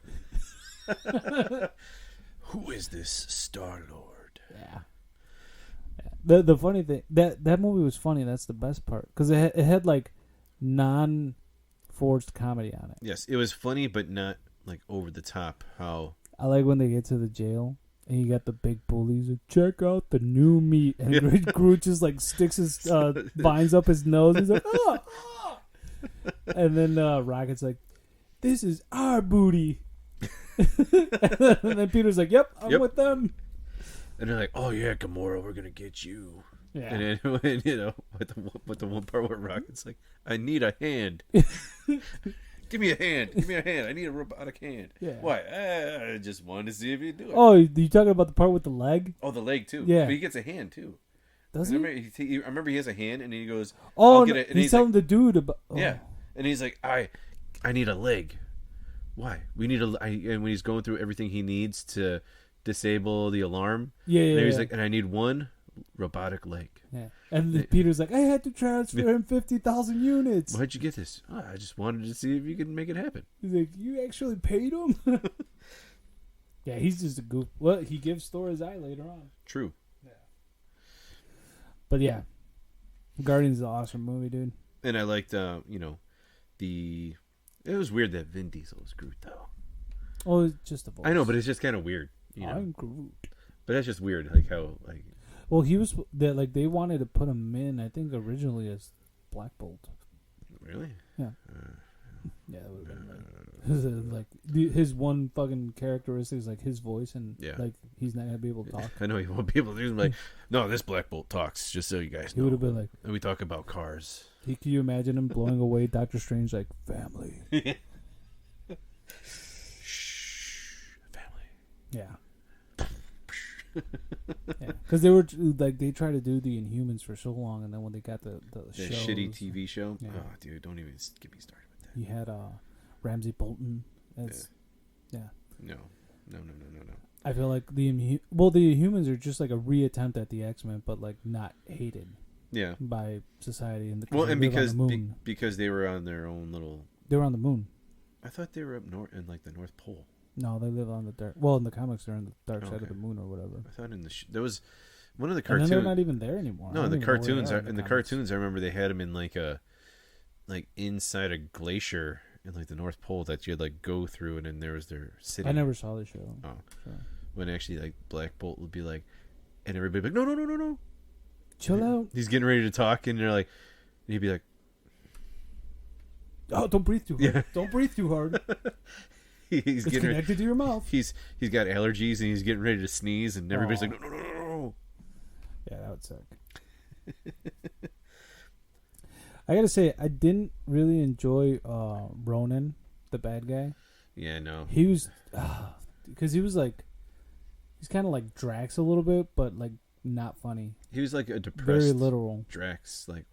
Who is this Star-Lord?
Yeah. The funny thing that movie was funny. That's the best part because it had like non-forced comedy on it.
Yes, it was funny, but not like over the top. How
I like when they get to the jail and you got the big bullies. Like, check out the new meat, and Groot just like sticks his vines up his nose. He's like, ah! And then Rocket's like, "This is our booty." And then Peter's like, "Yep, I'm with them."
And they're like, "Oh yeah, Gamora, we're gonna get you."
Yeah.
And then with the one part where Rocket's like, "I need a hand. Give me a hand. Give me a hand. I need a robotic hand."
Yeah.
Why? I just wanted to see if you do it.
Oh, you talking about the part with the leg?
Oh, the leg too.
Yeah.
But he gets a hand too.
Does
I
he?
remember he has a hand, and he goes,
"Oh,
I'll get it." And
he's telling the dude about. Oh.
Yeah, and he's like, I need a leg. Why? We need and when he's going through everything he needs to disable the alarm.
Yeah.
And he's like, and I need one robotic leg.
Yeah. And Peter's like, I had to transfer him 50,000 units.
Why'd you get this? Oh, I just wanted to see if you could make it happen.
He's like, you actually paid him? Yeah, he's just a goof. Well, he gives Thor his eye later on.
True.
Yeah. But yeah, Guardians is an awesome movie, dude.
And I liked, it was weird that Vin Diesel was Groot, though.
Oh, it's just a voice.
I know, but it's just kind of weird.
I'm Groot.
But that's just weird, like how, like...
Well, he was, they wanted to put him in, I think, originally as Black Bolt.
Really?
Yeah. Yeah, that would have been like his one fucking characteristic is like his voice, and like he's not gonna be able to talk.
I know he won't be able to do. Like, no, this Black Bolt talks. Just so you guys know,
he would have been like,
and we talk about cars.
Can you imagine him blowing away Doctor Strange like family?
Shh, family.
Yeah. Yeah, because they were like they tried to do the Inhumans for so long, and then when they got the shows,
shitty TV show,
yeah.
Oh, dude, don't even get me started with that.
You had Ramsey Bolton. That's
No.
I feel like the Inhumans are just like a reattempt at the X-Men, but like not hated.
Yeah.
By society and
because they were on their own little.
They were on the moon.
I thought they were up north in like the North Pole.
No, they live on the dark. Well, in the comics, they're on the dark side of the moon or whatever.
I thought there was one of the cartoons.
And they're not even there anymore.
No, the cartoons are in the cartoons. I remember they had them in like inside a glacier in like the North Pole that you had like go through, and then there was their city.
I never saw the show.
Oh, so. When actually like Black Bolt would be like, and everybody would be like, no,
chill out.
He's getting ready to talk, and you're like, and he'd be like,
oh, don't breathe too hard. Yeah. Don't breathe too hard.
He's
it's connected to your mouth.
He's got allergies and he's getting ready to sneeze, and everybody's like, no.
Yeah, that would suck. I gotta say, I didn't really enjoy Ronan, the bad guy.
Yeah, no.
He was because he was like he's kind of like Drax a little bit, but like not funny.
He was like a depressed,
very literal
Drax. Like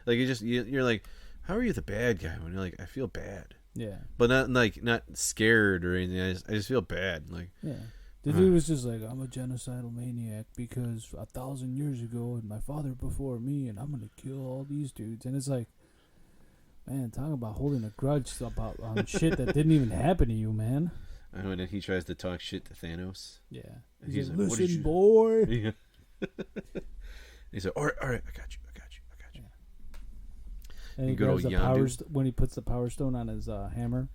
like you're like, how are you the bad guy when you're like, I feel bad.
Yeah,
but not scared or anything. I just feel bad. Like,
yeah, the dude was just like, I'm a genocidal maniac because 1,000 years ago and my father before me, and I'm gonna kill all these dudes. And it's like, man, talking about holding a grudge about shit that didn't even happen to you, man.
I know, and then he tries to talk shit to Thanos.
Yeah,
and he's
like, listen, boy.
Yeah. He's like, all right, I got you.
And he grabs the when he puts the Power Stone on his hammer.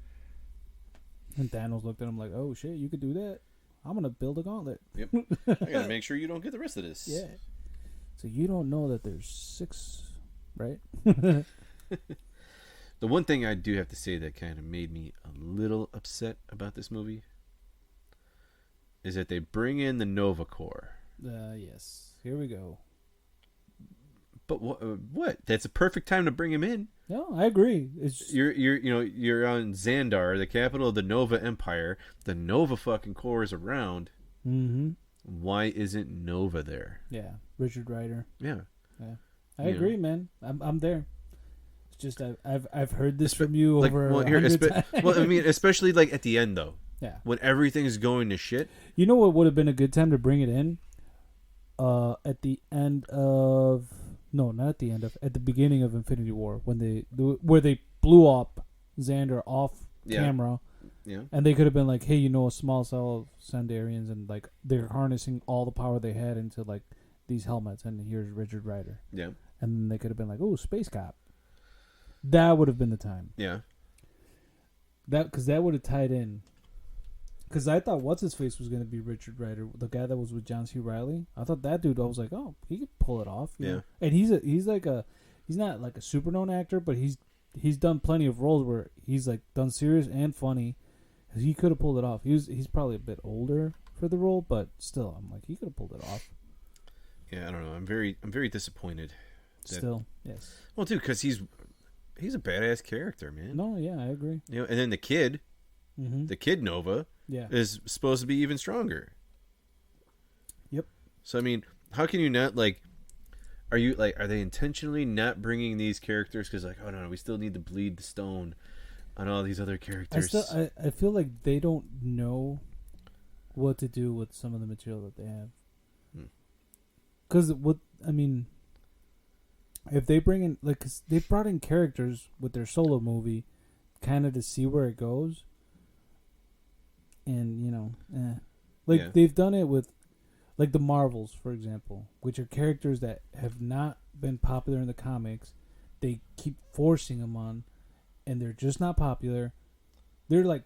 And Thanos looked at him like, oh, shit, you could do that? I'm going to build a gauntlet.
Yep. I got to make sure you don't get the rest of this.
Yeah. So you don't know that there's 6, right?
The one thing I do have to say that kind of made me a little upset about this movie is that they bring in the Nova Corps.
Yes. Here we go.
But what? That's a perfect time to bring him in.
No, I agree. It's
You're on Xandar, the capital of the Nova Empire. The Nova fucking core is around.
Mm-hmm.
Why isn't Nova there?
Yeah, Richard Rider.
Yeah.
I agree, man. I'm there. It's just I've heard this from you over 100 times.
Well, I mean, especially like at the end though.
Yeah.
When everything's going to shit.
You know what would have been a good time to bring it in? At the end of not at the end of, at the beginning of Infinity War, when they blew up Xandar off camera.
Yeah.
And they could have been like, hey, a small cell of Sandarians, and like they're harnessing all the power they had into like these helmets, and here's Richard Rider.
Yeah.
And then they could have been like, oh, Space Cop. That would have been the time.
Yeah.
Because that would have tied in. Because I thought What's-His-Face was going to be Richard Rider, the guy that was with John C. Reilly. I thought that dude, I was like, oh, he could pull it off. You know? And he's not like a super known actor, but he's done plenty of roles where he's like done serious and funny. He could have pulled it off. He's probably a bit older for the role, but still, I'm like, he could have pulled it off.
Yeah, I don't know. I'm very disappointed.
Still, yes.
Well, dude, because he's a badass character, man.
No, yeah, I agree.
And then the kid, the kid Nova, is supposed to be even stronger.
Yep.
So I mean, how can you not like? Are they intentionally not bringing these characters because like, oh no, we still need to bleed the stone on all these other characters?
I feel like they don't know what to do with some of the material that they have. Because if they bring in, like, cause they brought in characters with their solo movie, kind of to see where it goes, and they've done it with, like, the Marvels, for example, which are characters that have not been popular in the comics. They keep forcing them on, and they're just not popular. They're like,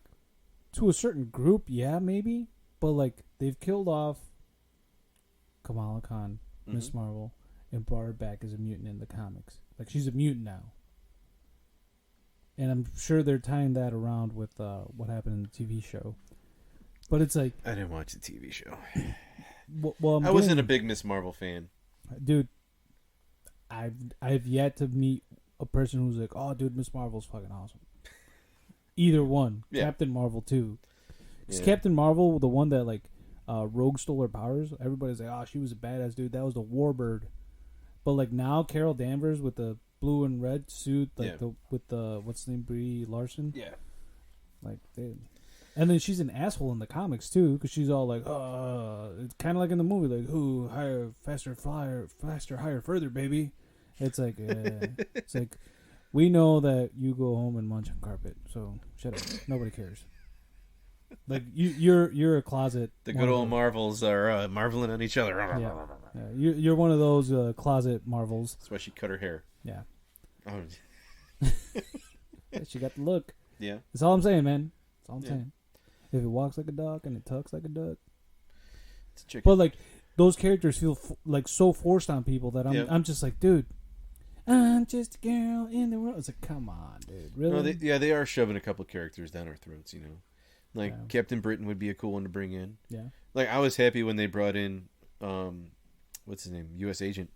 to a certain group, yeah, maybe, but like they've killed off Kamala Khan, Miss Marvel, and brought her back as a mutant in the comics. Like, she's a mutant now. And I'm sure they're tying that around with what happened in the TV show. But it's like,
I didn't watch the TV show.
Well,
I wasn't a big Miss Marvel fan.
Dude, I've yet to meet a person who's like, oh, dude, Miss Marvel's fucking awesome. Either one. Yeah. Captain Marvel, too. Because Captain Marvel, the one that, like, Rogue stole her powers, everybody's like, oh, she was a badass, dude. That was the Warbird. But, like, now Carol Danvers with the blue and red suit, like, with the, what's the name, Brie Larson? Yeah. Like, dude. And then she's an asshole in the comics, too, because she's all like, it's kind of like in the movie, like, ooh, higher, faster, higher, further, baby. It's like, it's like, we know that you go home and munch on carpet, so shut up. Nobody cares. Like, you're a closet.
The good old Marvels are marveling on each other.
Yeah. You're one of those closet Marvels.
That's why she cut her hair.
Yeah.
Oh.
She got the look.
Yeah.
That's all I'm saying, man. That's all I'm saying. If it walks like a duck and it tucks like a duck.
It's a chicken.
But, like, those characters feel like so forced on people that I'm just like, dude, I'm just a girl in the world. It's like, come on, dude. Really?
No, they are shoving a couple characters down our throats, you know. Like, Captain Britain would be a cool one to bring in.
Yeah.
Like, I was happy when they brought in, what's his name? U.S. Agent.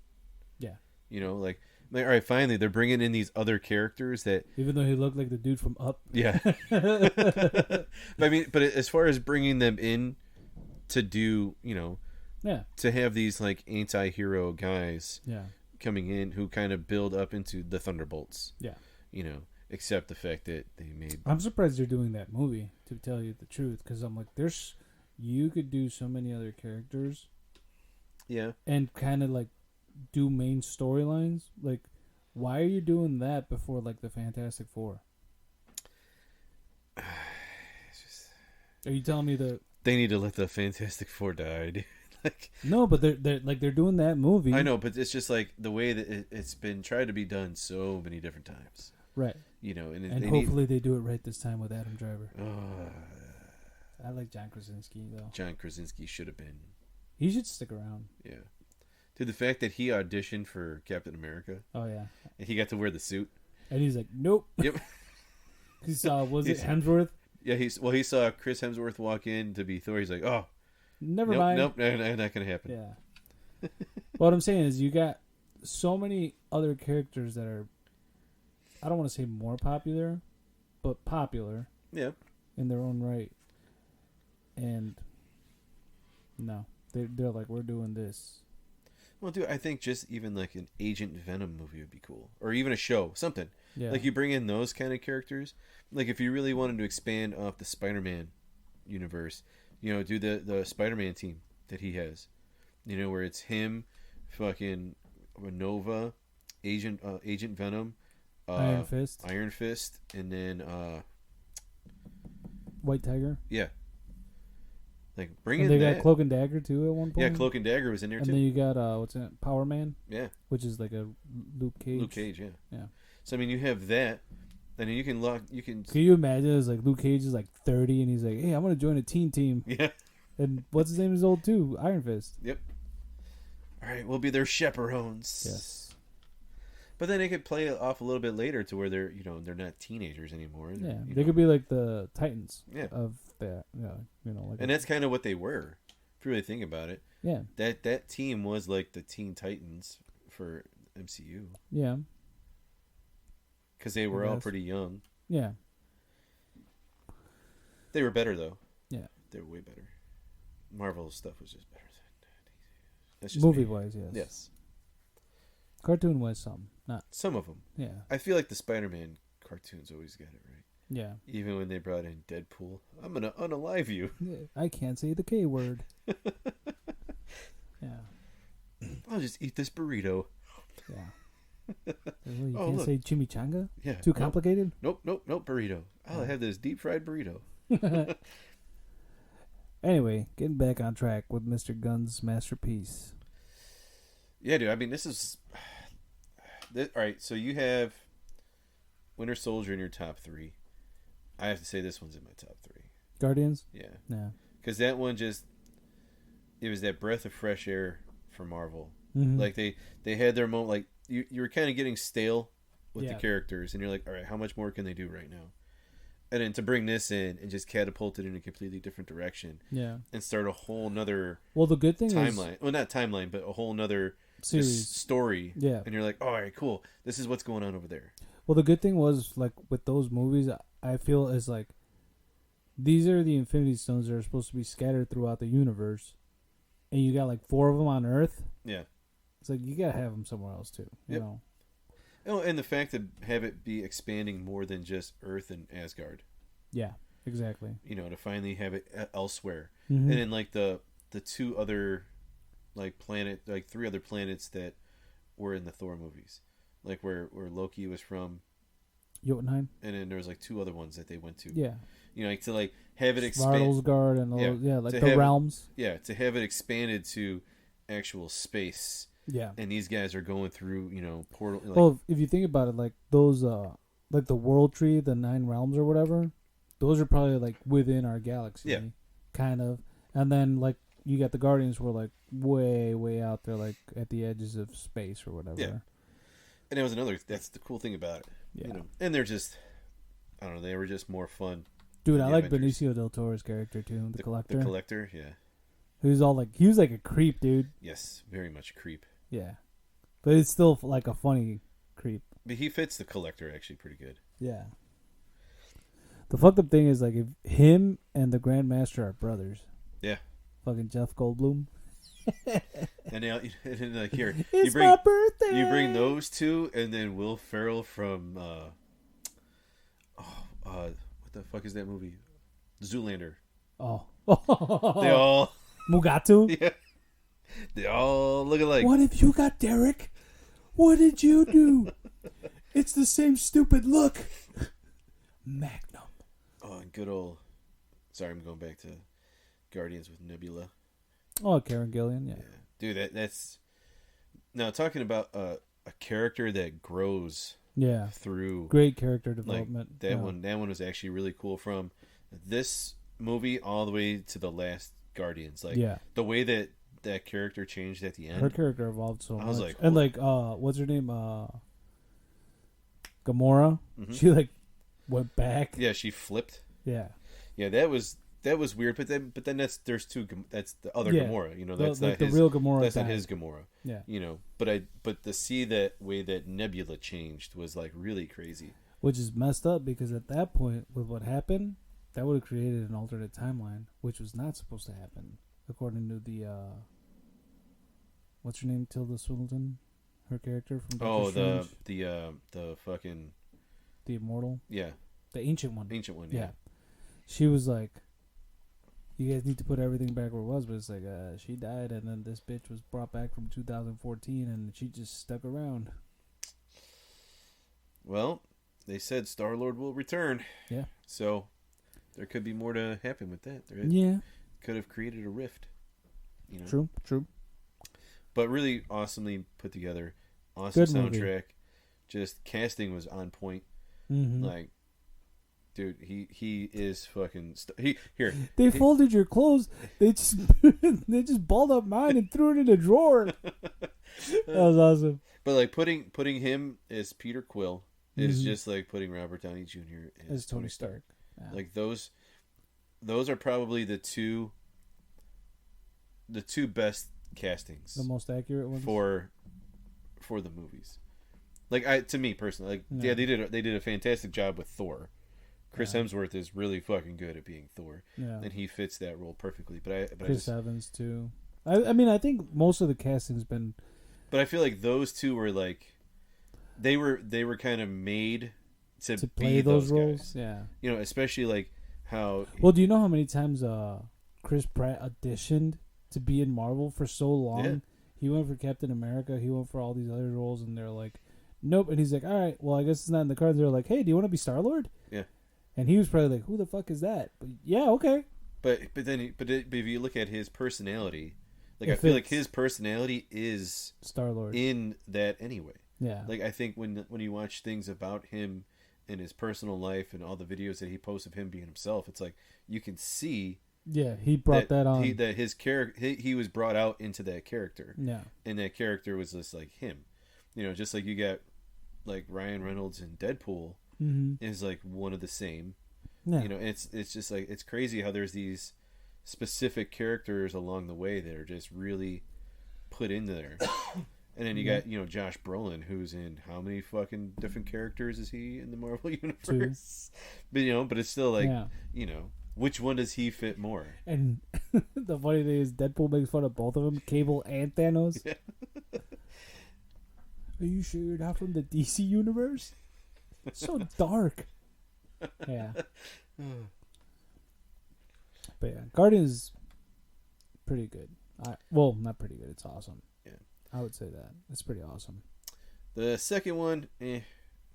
Yeah.
You know, like, all right, finally, they're bringing in these other characters that...
Even though he looked like the dude from Up.
Yeah. But as far as bringing them in to do, you know...
Yeah.
To have these, like, anti-hero guys...
Yeah.
Coming in who kind of build up into the Thunderbolts.
Yeah.
You know, except the fact that they made...
I'm surprised they're doing that movie, to tell you the truth, because I'm like, you could do so many other characters.
Yeah. And
kind of, like, do main storylines. Like, why are you doing that before, like, the Fantastic Four? Are you telling me that...
They need to let the Fantastic Four die, dude. Like,
no, but they're doing that movie.
I know, but it's just like the way that it's been tried to be done so many different times.
Right.
You know, and
hopefully they do it right this time with Adam Driver. I like John Krasinski, though.
John Krasinski should have been.
He should stick around.
Yeah. Dude, the fact that he auditioned for Captain America.
Oh, yeah.
And he got to wear the suit.
And he's like, nope.
Yep.
He saw, was it Hemsworth?
Yeah, he saw Chris Hemsworth walk in to be Thor. He's like, oh.
Never mind.
Nope, not going to happen.
Yeah. What I'm saying is you got so many other characters that are, I don't want to say more popular, but popular.
Yeah.
In their own right. And no, they're like, we're doing this.
Well, dude, I think just even like an Agent Venom movie would be cool, or even a show, something.
Yeah.
Like you bring in those kind of characters. Like if you really wanted to expand off the Spider-Man universe, you know, do the Spider-Man team that he has. You know, where it's him, fucking Nova, Agent Venom,
Iron Fist,
and then
White Tiger.
Yeah. Like bring
and
in
they
that.
got Cloak and Dagger too at one point.
Yeah, Cloak and Dagger was in there
and
too.
And then you got what's in it? Power Man.
Yeah.
Which is like a Luke Cage.
Luke Cage, yeah.
Yeah.
So I mean, you have that, and then you can.
Can you imagine? It's like Luke Cage is like 30, and he's like, "Hey, I'm gonna join a teen team."
Yeah.
And what's his name is old too? Iron Fist.
Yep. All right, we'll be their chaperones.
Yes.
But then they could play it off a little bit later to where they're they're not teenagers anymore.
Yeah, they could be like the Titans.
Yeah.
Of that. Yeah, like.
And that's kind of what they were, if you really think about it.
Yeah.
That team was like the Teen Titans for MCU.
Yeah.
Because they were all pretty young.
Yeah.
They were better though.
Yeah.
They were way better. Marvel stuff was just better than that's just
movie wise, yes.
Yes.
Cartoon wise, some
of them.
Yeah.
I feel like the Spider-Man cartoons always got it right.
Yeah.
Even when they brought in Deadpool, I'm gonna unalive you.
I can't say the K word. Yeah.
I'll just eat this burrito.
Yeah. You can't say chimichanga?
Yeah.
Too complicated?
Nope, burrito. I'll have this deep fried burrito.
Anyway, getting back on track with Mr. Gunn's masterpiece.
Yeah, dude. I mean, this is... all right, so you have Winter Soldier in your top 3. I have to say this one's in my top 3.
Guardians?
Yeah.
Yeah.
Because that one just... It was that breath of fresh air for Marvel.
Mm-hmm.
Like, they had their moment... Like, you were kind of getting stale with the characters. And you're like, all right, how much more can they do right now? And then to bring this in and just catapult it in a completely different direction.
Yeah.
And start a whole nother...
Well, the good thing
timeline. Well, not timeline, but a whole nother...
series
story.
Yeah.
And you're like, oh, all right, cool. This is what's going on over there.
Well, the good thing was, like, with those movies, I feel is like, these are the Infinity Stones that are supposed to be scattered throughout the universe. And you got, like, 4 of them on Earth.
Yeah.
It's like, you gotta have them somewhere else, too. You know?
Oh, and the fact to have it be expanding more than just Earth and Asgard.
Yeah, exactly.
To finally have it elsewhere.
Mm-hmm.
And then, like, the 2 other... like 3 other planets that were in the Thor movies, like where Loki was from,
Jotunheim,
and then there was like 2 other ones that they went to.
Yeah,
like to like have it expand.
Svartalfheim and all, like the realms.
To have it expanded to actual space.
Yeah,
and these guys are going through portal. Like,
well, if you think about it, like those, like the World Tree, the 9 realms or whatever, those are probably like within our galaxy.
Yeah,
kind of, and then like. You got the Guardians who were like way, way out there, like at the edges of space or whatever.
Yeah. And it was that's the cool thing about it.
Yeah.
And they're just, I don't know, they were just more fun.
Dude, I like Benicio del Toro's character too, the Collector.
The Collector, yeah.
He was like a creep, dude.
Yes, very much creep.
Yeah. But it's still like a funny creep.
But he fits the Collector actually pretty good.
Yeah. The fucked up thing is like if him and the Grandmaster are brothers.
Yeah.
Fucking Jeff Goldblum.
and then like here,
it's my birthday.
You bring those 2, and then Will Ferrell from what the fuck is that movie? Zoolander.
Oh.
They all
Mugatu.
Yeah. They all look alike.
What if you got Derek? What did you do? It's the same stupid look. Magnum.
Oh, and good old. Sorry, I'm going back to Guardians with Nebula.
Oh, Karen Gillian, yeah.
Dude, that's now talking about a character that grows.
Yeah,
through
great character development.
That one was actually really cool from this movie all the way to the last Guardians. Like the way that character changed at the end.
Her character evolved so much.
I was like,
and like, what's her name? Gamora. Mm-hmm. She like went back.
Yeah, she flipped.
Yeah.
Yeah, that was that was weird. But then there's two. That's the other
Yeah.
Gamora. You know, that's not
the
his
real Gamora.
That's
died.
not his Gamora.
Yeah.
You know, but to see that way that Nebula changed was like really crazy.
Which is messed up because at that point, with what happened, that would have created an alternate timeline, which was not supposed to happen, according to the what's her name, Tilda Swinton, her character from Doctor Strange.
the fucking
the immortal,
yeah,
the ancient one,
yeah.
She was like, you guys need to put everything back where it was, but it's like she died, and then this bitch was brought back from 2014, and she just stuck around.
Well, they said Star-Lord will return.
Yeah.
So there could be more to happen with that.
Yeah.
Could have created a rift. You know?
True.
But really awesomely put together. Awesome
Good
soundtrack.
movie.
Just casting was on point.
Mm-hmm.
Like, dude, he is fucking...
They folded your clothes. They just balled up mine and threw it in a drawer. That was awesome.
But like putting him as Peter Quill is just like putting Robert Downey Jr. as Tony Stark.
Yeah.
Like those are probably the two best castings.
The most accurate ones
for the movies. Like to me personally, like they did a fantastic job with Thor. Chris Hemsworth is really fucking good at being Thor, and he fits that role perfectly. But
Chris Evans too. I mean, I think most of the casting's been.
But I feel like those two were like. They were kind of made to
play
be
those roles.
Guys.
Yeah.
You know, especially like how.
Well, do you know how many times Chris Pratt auditioned to be in Marvel for so long?
Yeah.
He went for Captain America. He went for all these other roles, and they're like, nope. And he's like, all right, well, I guess it's not in the cards. They're like, hey, do you want to be Star-Lord?
Yeah.
And he was probably like, who the fuck is that? But yeah, okay.
But if you look at his personality, like I feel like his personality is
Star-Lord
in that anyway.
Yeah.
Like I think when you watch things about him and his personal life and all the videos that he posts of him being himself, it's like you can see.
Yeah, he brought that on.
That his character, he was brought out into that character.
Yeah.
And that character was just like him, you know, just like you got like Ryan Reynolds in Deadpool is like one of the same.
Yeah.
You know, it's just like it's crazy how there's these specific characters along the way that are just really put into there. And then you got, you know, Josh Brolin, who's in how many fucking different characters is he in the Marvel Universe? 2. But, you know, but it's still like, you know, which one does he fit more? And
the funny thing is Deadpool makes fun of both of them, Cable and Thanos. Yeah. Are you sure you're not from the DC Universe? It's so dark. Yeah. But yeah, Guardians pretty good. Well, not pretty good. It's awesome. Yeah. I would say that. It's pretty awesome.
The second one,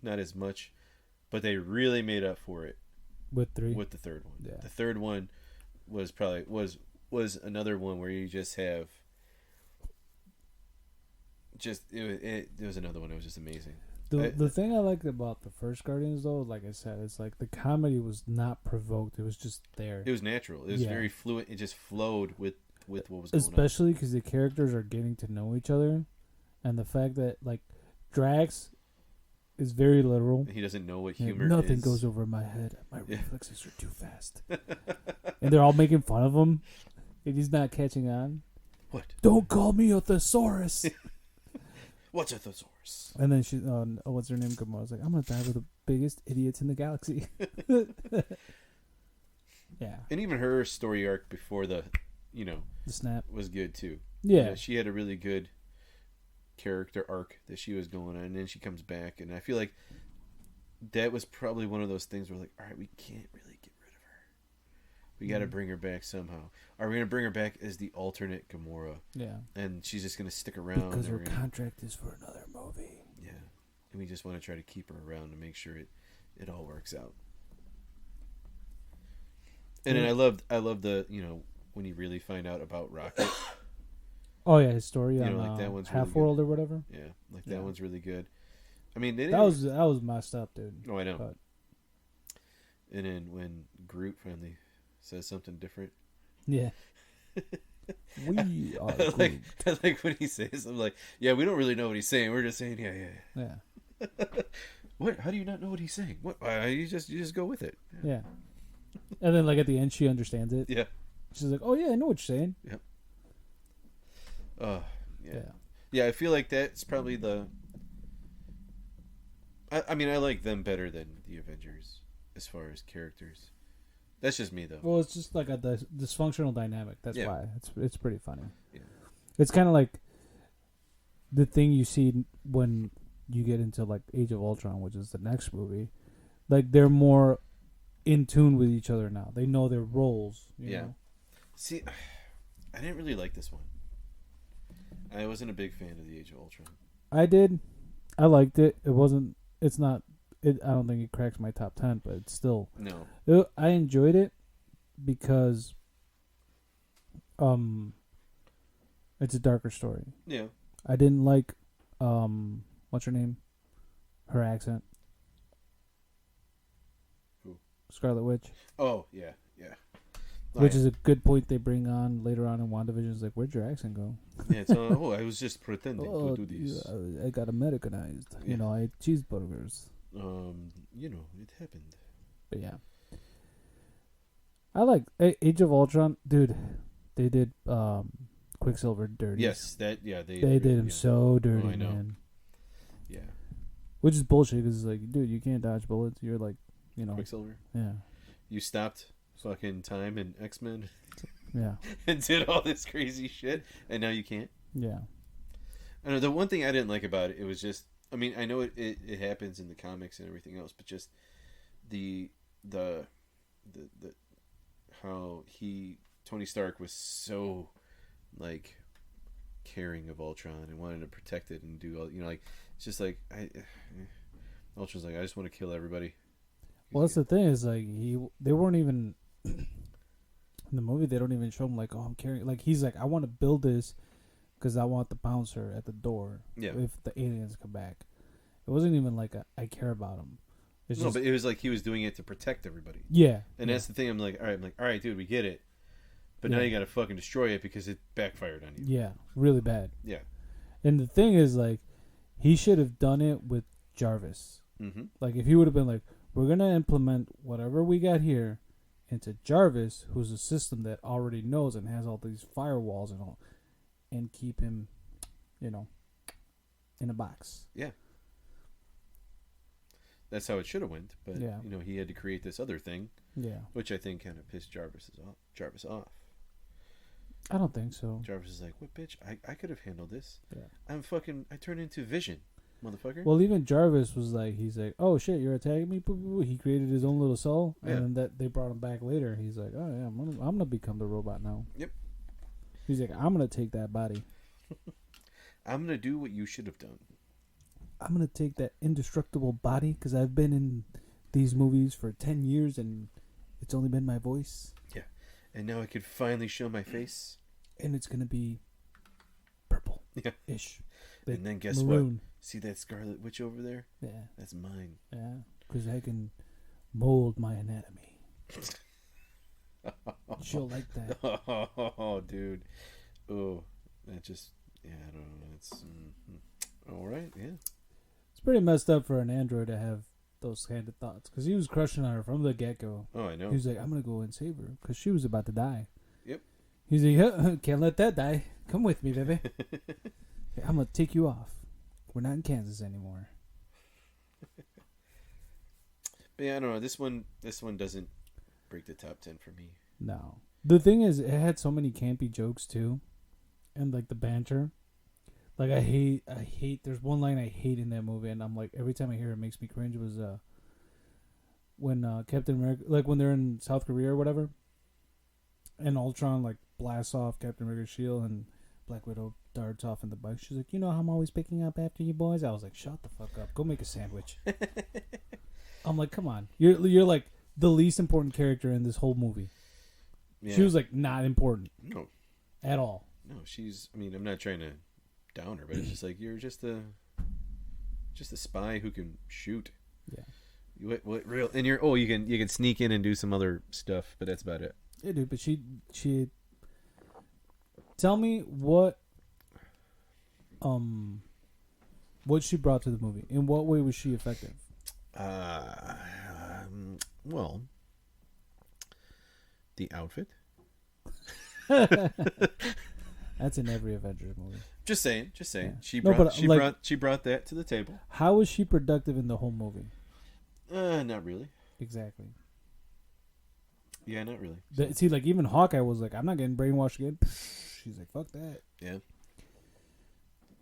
not as much, but they really made up for it
with the
third one.
Yeah.
The third one was probably was another one where you just have it was another one. It was just amazing.
The thing I liked about the first Guardians, though, like I said, it's like the comedy was not provoked. It was just there.
It was natural. It was very fluid. It just flowed with what was going on.
Especially because the characters are getting to know each other. And the fact that, like, Drax is very literal.
He doesn't know what humor
is. Nothing goes over my head. My reflexes are too fast. And they're all making fun of him. And he's not catching on.
What?
Don't call me a thesaurus.
What's a thesaurus?
And then she, what's her name? Gamora's like, I'm going to die with the biggest idiots in the galaxy. Yeah.
And even her story arc before the
snap
was good too.
Yeah.
You know, she had a really good character arc that she was going on, and then she comes back, and I feel like that was probably one of those things where, like, all right, we can't really get rid of her. We got to bring her back somehow. Are we going to bring her back as the alternate Gamora?
Yeah.
And she's just going to stick around
because her contract is for another movie.
Yeah. And we just want to try to keep her around to make sure it all works out. And then I love the, you know, when you really find out about Rocket.
Oh yeah, his story on
like that one's
Half
really
World
good.
or whatever.
Yeah, like that one's really good. I mean,
that was messed up, dude.
Oh, I know.
But...
And then when Groot finally says something different.
Yeah. We are
I like when he says, I'm like, yeah, we don't really know what he's saying. We're just saying, yeah. What? How do you not know what he's saying? What? You just go with it.
Yeah. And then, like, at the end, she understands it.
Yeah.
She's like, oh, yeah, I know what you're saying.
Yep. Yeah, I feel like that's probably the... I mean, I like them better than the Avengers as far as characters. That's just me, though.
Well, it's just like a dysfunctional dynamic. That's
Yeah.
why. It's pretty funny.
Yeah.
It's kind of like the thing you see when you get into, like, Age of Ultron, which is the next movie. Like, they're more in tune with each other now. They know their roles. You know?
See, I didn't really like this one. I wasn't a big fan of the Age of Ultron.
I did. I liked it. It wasn't... It's not... I don't think it cracks my top 10, but it's still...
No.
I enjoyed it because... It's a darker story.
Yeah.
I didn't like... What's her name? Her accent.
Who?
Scarlet Witch.
Oh, yeah.
Which is a good point they bring on later on in WandaVision. It's like, where'd your accent go?
Yeah, it's I was just pretending to do this.
I got Americanized.
Yeah.
You know, I ate cheeseburgers.
It happened.
But yeah. I like Age of Ultron. Dude, they did Quicksilver dirty.
Yes, they
did him so dirty,
I know.
man.
Yeah.
Which is bullshit because it's like, dude, you can't dodge bullets. You're like, you know.
Quicksilver.
Yeah.
You stopped fucking time in X-Men
Yeah.
and did all this crazy shit, and now you can't.
Yeah.
I know the one thing I didn't like about it was just, I mean, I know it happens in the comics and everything else, but just the how Tony Stark was so like caring of Ultron and wanted to protect it and do all, like, it's just like Ultron's like, I just want to kill everybody.
Well, that's the thing is, like, they weren't even in the movie. They don't even show him like, oh, I'm carrying. Like, he's like, I want to build this because I want the bouncer at the door.
Yeah.
If the aliens come back, it wasn't even like I care about him. It's
No, but it was like he was doing it to protect everybody.
Yeah.
And that's the thing. I'm like, all right, dude, we get it. But now you got to fucking destroy it because it backfired on you.
Yeah, really bad.
Yeah.
And the thing is, like, he should have done it with Jarvis.
Mm-hmm.
Like, if he would have been like, we're going to implement whatever we got here into Jarvis, who's a system that already knows and has all these firewalls and all, and keep him, in a box.
Yeah. That's how it should have went. But,
Yeah.
He had to create this other thing.
Yeah.
Which I think kind of pissed Jarvis off.
I don't think so.
Jarvis is like, what, bitch? I could have handled this.
Yeah.
I turned into Vision, motherfucker.
Well, even Jarvis was like, he's like, oh shit, you're attacking me? He created his own little cell, and then that they brought him back later. He's like, oh yeah, I'm gonna become the robot now.
Yep.
He's like, I'm gonna take that body.
I'm gonna do what you should have done.
I'm gonna take that indestructible body because I've been in these movies for 10 years and it's only been my voice.
Yeah. And now I could finally show my face.
And it's gonna be purple.
Yeah.
Ish.
And then guess
maroon.
what? See that Scarlet Witch over there?
Yeah.
That's mine.
Yeah. Because I can mold my anatomy. She'll like that.
Oh, dude. Oh, that just, I don't know. It's all right. Yeah.
It's pretty messed up for an android to have those kind of thoughts. Because he was crushing on her from the get-go.
Oh, I know.
He was like, I'm going to go and save her. Because she was about to die.
Yep.
He's like, can't let that die. Come with me, baby. I'm going to take you off. We're not in Kansas anymore.
But yeah, I don't know. This one doesn't break the top 10 for me.
No. The thing is, it had so many campy jokes, too. And, like, the banter. Like, I hate, there's one line I hate in that movie, and I'm like, every time I hear it, it makes me cringe. It was, when Captain America, like, when they're in South Korea or whatever, and Ultron, like, blasts off Captain America's shield, and Black Widow darts off in the bike. She's like, I'm always picking up after you boys. I was like, shut the fuck up. Go make a sandwich. I'm like, come on. You're like, the least important character in this whole movie. Yeah. She was, like, not important.
No.
At all.
No, I'm not trying to down her, but it's just like, you're just a spy who can shoot.
Yeah.
What real? And you can sneak in and do some other stuff, but that's about it.
Yeah, dude. But she tell me what she brought to the movie. In what way was she effective?
Well, The outfit?
That's in every Avengers movie.
Just saying.
Yeah.
She
No,
brought
but,
she brought that to the table.
How was she productive in the whole movie?
Not really.
Exactly.
Yeah, not really.
See, like, even Hawkeye was like, I'm not getting brainwashed again. She's like, fuck that.
Yeah.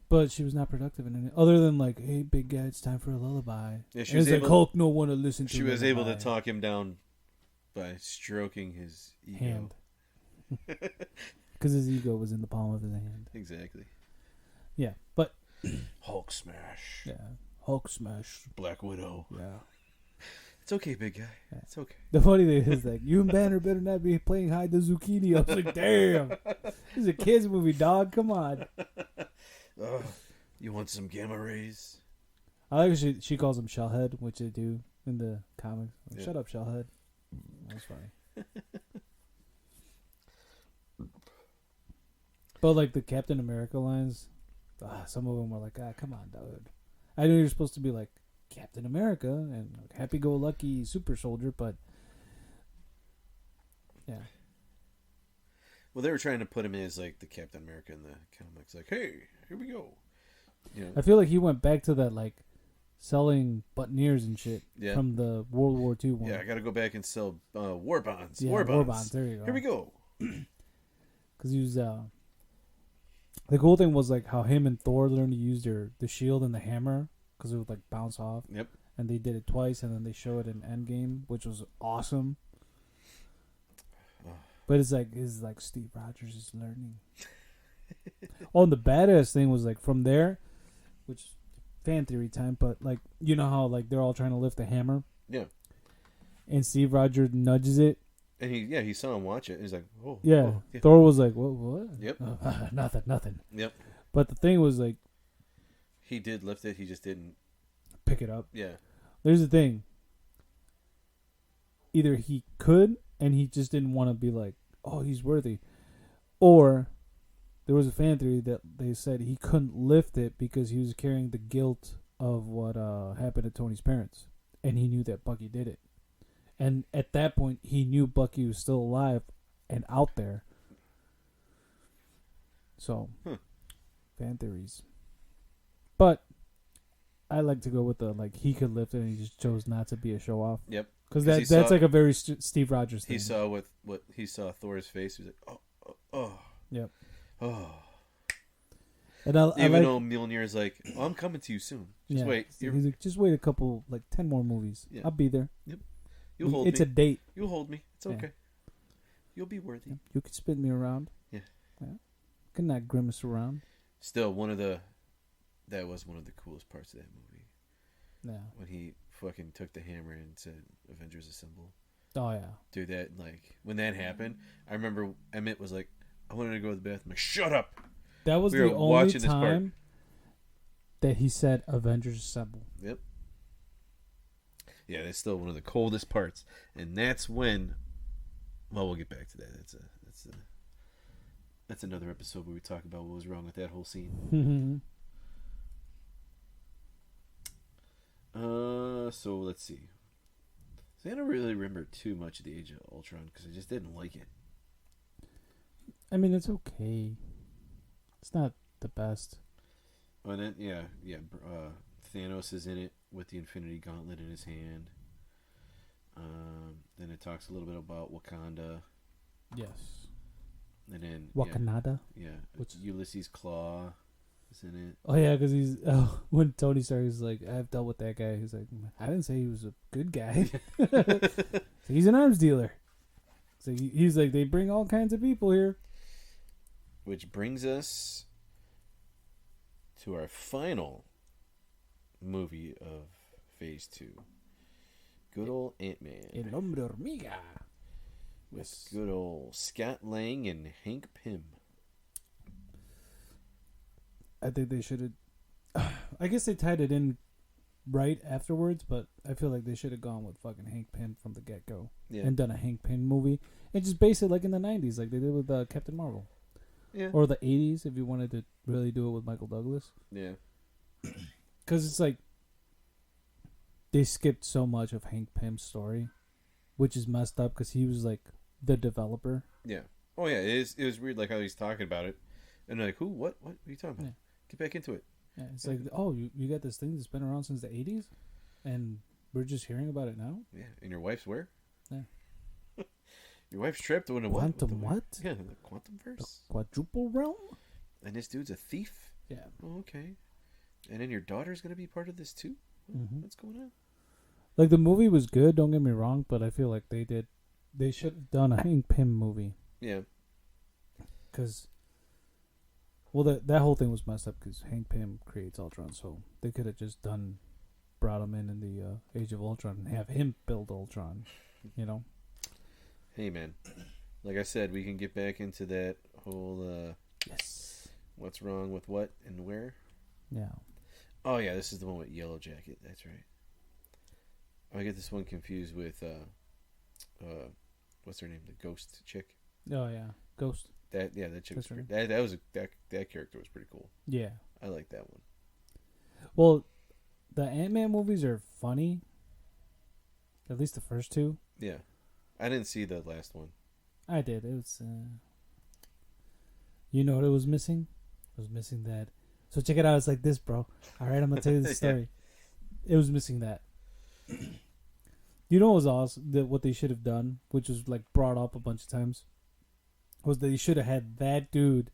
But she was not productive in it. Other than, like, hey, big guy, it's time for a lullaby.
Yeah, she
and
was
it's
able,
like, Hulk, no one to listen to.
She was able to
lullaby.
talk him down by stroking his ego.
Hand. Because his ego was in the palm of his hand.
Exactly.
Yeah, but...
Hulk smash.
Yeah. Hulk smash.
Black Widow.
Yeah.
It's okay, big guy.
Yeah.
It's okay.
The funny thing is, like, you and Banner better not be playing hide the zucchini. I was like, damn. This is a kid's movie, dog. Come on.
You want some gamma rays?
I like she calls him Shellhead, which they do in the comics. Like,
Yeah.
shut up, Shellhead. That's funny. But, like, the Captain America lines, some of them were like, come on, dude. I know you're supposed to be like Captain America and like, happy-go-lucky super soldier, but yeah.
Well, they were trying to put him in as like the Captain America in the comics. Like, hey, here we go. You know?
I feel like he went back to that, like, selling buttonniers and shit from the World War II one.
Yeah, I got to go back and sell war bonds.
Yeah,
war bonds.
There you go.
Here we go.
Because he was the cool thing was like how him and Thor learned to use the shield and the hammer because it would like bounce off.
Yep.
And they did it twice, and then they show it in Endgame, which was awesome. But it's like Steve Rogers is learning. Oh, and the badass thing was like from there, which fan theory time, but like you know how like they're all trying to lift the hammer.
Yeah.
And Steve Rogers nudges it.
And he saw him watch it. And he's like, oh.
Yeah.
Oh, yeah.
Thor was like, what?
Yep.
Nothing.
Yep.
But the thing was like,
he did lift it. He just didn't
pick it up.
Yeah.
There's the thing. Either he could, and he just didn't want to be like, oh, he's worthy. Or there was a fan theory that they said he couldn't lift it because he was carrying the guilt of what happened to Tony's parents. And he knew that Bucky did it. And at that point, he knew Bucky was still alive and out there. So, fan theories. But I like to go with the, like, he could lift it and he just chose not to be a show-off.
Yep.
Because that's like a very Steve Rogers thing.
He saw what he saw Thor's face. He was like, oh.
Yep.
Oh.
And
even though Mjolnir's like, oh, I'm coming to you soon. Just wait.
He's like, just wait a couple, like 10 more movies. Yeah. I'll be there.
Yep. You'll hold me.
It's a date.
You'll hold me. It's okay. You'll be worthy.
Yeah. You can spin me around.
Yeah.
You can not grimace around.
Still, that was one of the coolest parts of that movie.
Yeah. When
he fucking took the hammer and said, Avengers Assemble.
Oh, yeah.
Dude, that, like, when that happened, I remember Emmett was like, I wanted to go to the bathroom. Like, shut up!
That was the only time that he said Avengers Assemble.
Yep. Yeah, that's still one of the coldest parts. And that's when, well, we'll get back to that. That's another episode where we talk about what was wrong with that whole scene. So let's see. So I don't really remember too much of the Age of Ultron because I just didn't like it.
I mean, it's okay. It's not the best.
Oh, and then Thanos is in it with the Infinity Gauntlet in his hand. Then it talks a little bit about Wakanda.
Yes.
And then
Wakanda.
Yeah. Ulysses Claw is in it.
Oh yeah, because when Tony Stark is like, I've dealt with that guy. He's like, I didn't say he was a good guy. He's an arms dealer. So he's like, they bring all kinds of people here.
Which brings us to our final movie of Phase 2. Good old Ant-Man.
El Hombre Hormiga.
With good old Scott Lang and Hank Pym.
I think they should have... I guess they tied it in right afterwards, but I feel like they should have gone with fucking Hank Pym from the get-go. Yeah. And done a Hank Pym movie. And just base it like in the 90s, like they did with Captain Marvel.
Yeah.
Or the 80s, if you wanted to really do it with Michael Douglas.
Yeah.
Because it's like... They skipped so much of Hank Pym's story, which is messed up because he was like the developer.
Yeah. Oh yeah, it was weird like how he's talking about it, and they're like, who? What are you talking about? Yeah. Get back into it.
Yeah, it's like, oh, you got this thing that's been around since the 80s, and we're just hearing about it now.
Yeah, and your wife's where?
Yeah.
Your wife's trapped in a
quantum what?
Yeah, the quantum verse.
The quadruple realm.
And this dude's a thief.
Yeah.
Oh, okay. And then your daughter's gonna be part of this too. What's going on?
Like the movie was good. Don't get me wrong, but I feel like they should have done a Hank Pym movie.
Yeah.
Because, well, that whole thing was messed up because Hank Pym creates Ultron, so they could have just brought him in the Age of Ultron and have him build Ultron, you know?
Hey, man. Like I said, we can get back into that whole,
yes.
What's wrong with what and where?
Yeah.
Oh, yeah, this is the one with Yellow Jacket. That's right. I get this one confused with, what's her name? The ghost chick?
Oh, yeah. Ghost.
That chick was that character was pretty cool.
Yeah.
I like that one.
Well, the Ant-Man movies are funny. At least the first two.
Yeah. I didn't see the last one.
I did. It was, you know what it was missing? It was missing that. So check it out. It's like this, bro. All right, I'm going to tell you the story. Yeah. It was missing that. You know what was awesome? What they should have done, which was like brought up a bunch of times, was that they should have had that dude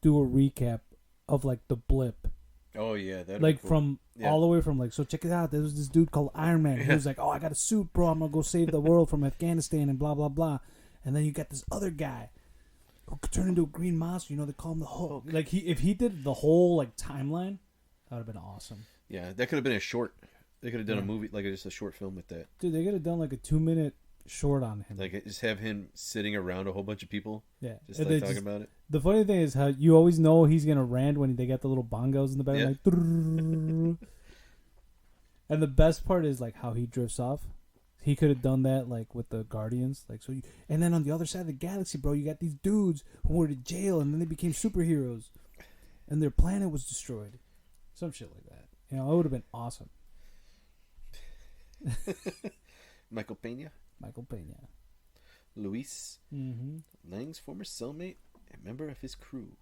do a recap of like the blip.
Oh yeah, that
like
cool.
From all the way from like, so check it out. There was this dude called Ironman. He was like, oh, I got a suit, bro. I'm gonna go save the world from Afghanistan and blah blah blah. And then you got this other guy who could turn into a green monster. You know, they call him the Hulk. Like if he did the whole like timeline, that would have been awesome.
Yeah, that could have been a short. They could have done a movie, like just a short film with that.
Dude, they could have done like a 2-minute short on him.
Like just have him sitting around a whole bunch of people.
Yeah,
just like talking about it.
The funny thing is how you always know he's gonna rant when they got the little bongos in the back, like. And the best part is like how he drifts off. He could have done that like with the Guardians, like so. And then on the other side of the galaxy, bro, you got these dudes who were in jail and then they became superheroes, and their planet was destroyed. Some shit like that. You know, it would have been awesome.
Michael Pena. Luis. Lang's former cellmate and member of his crew.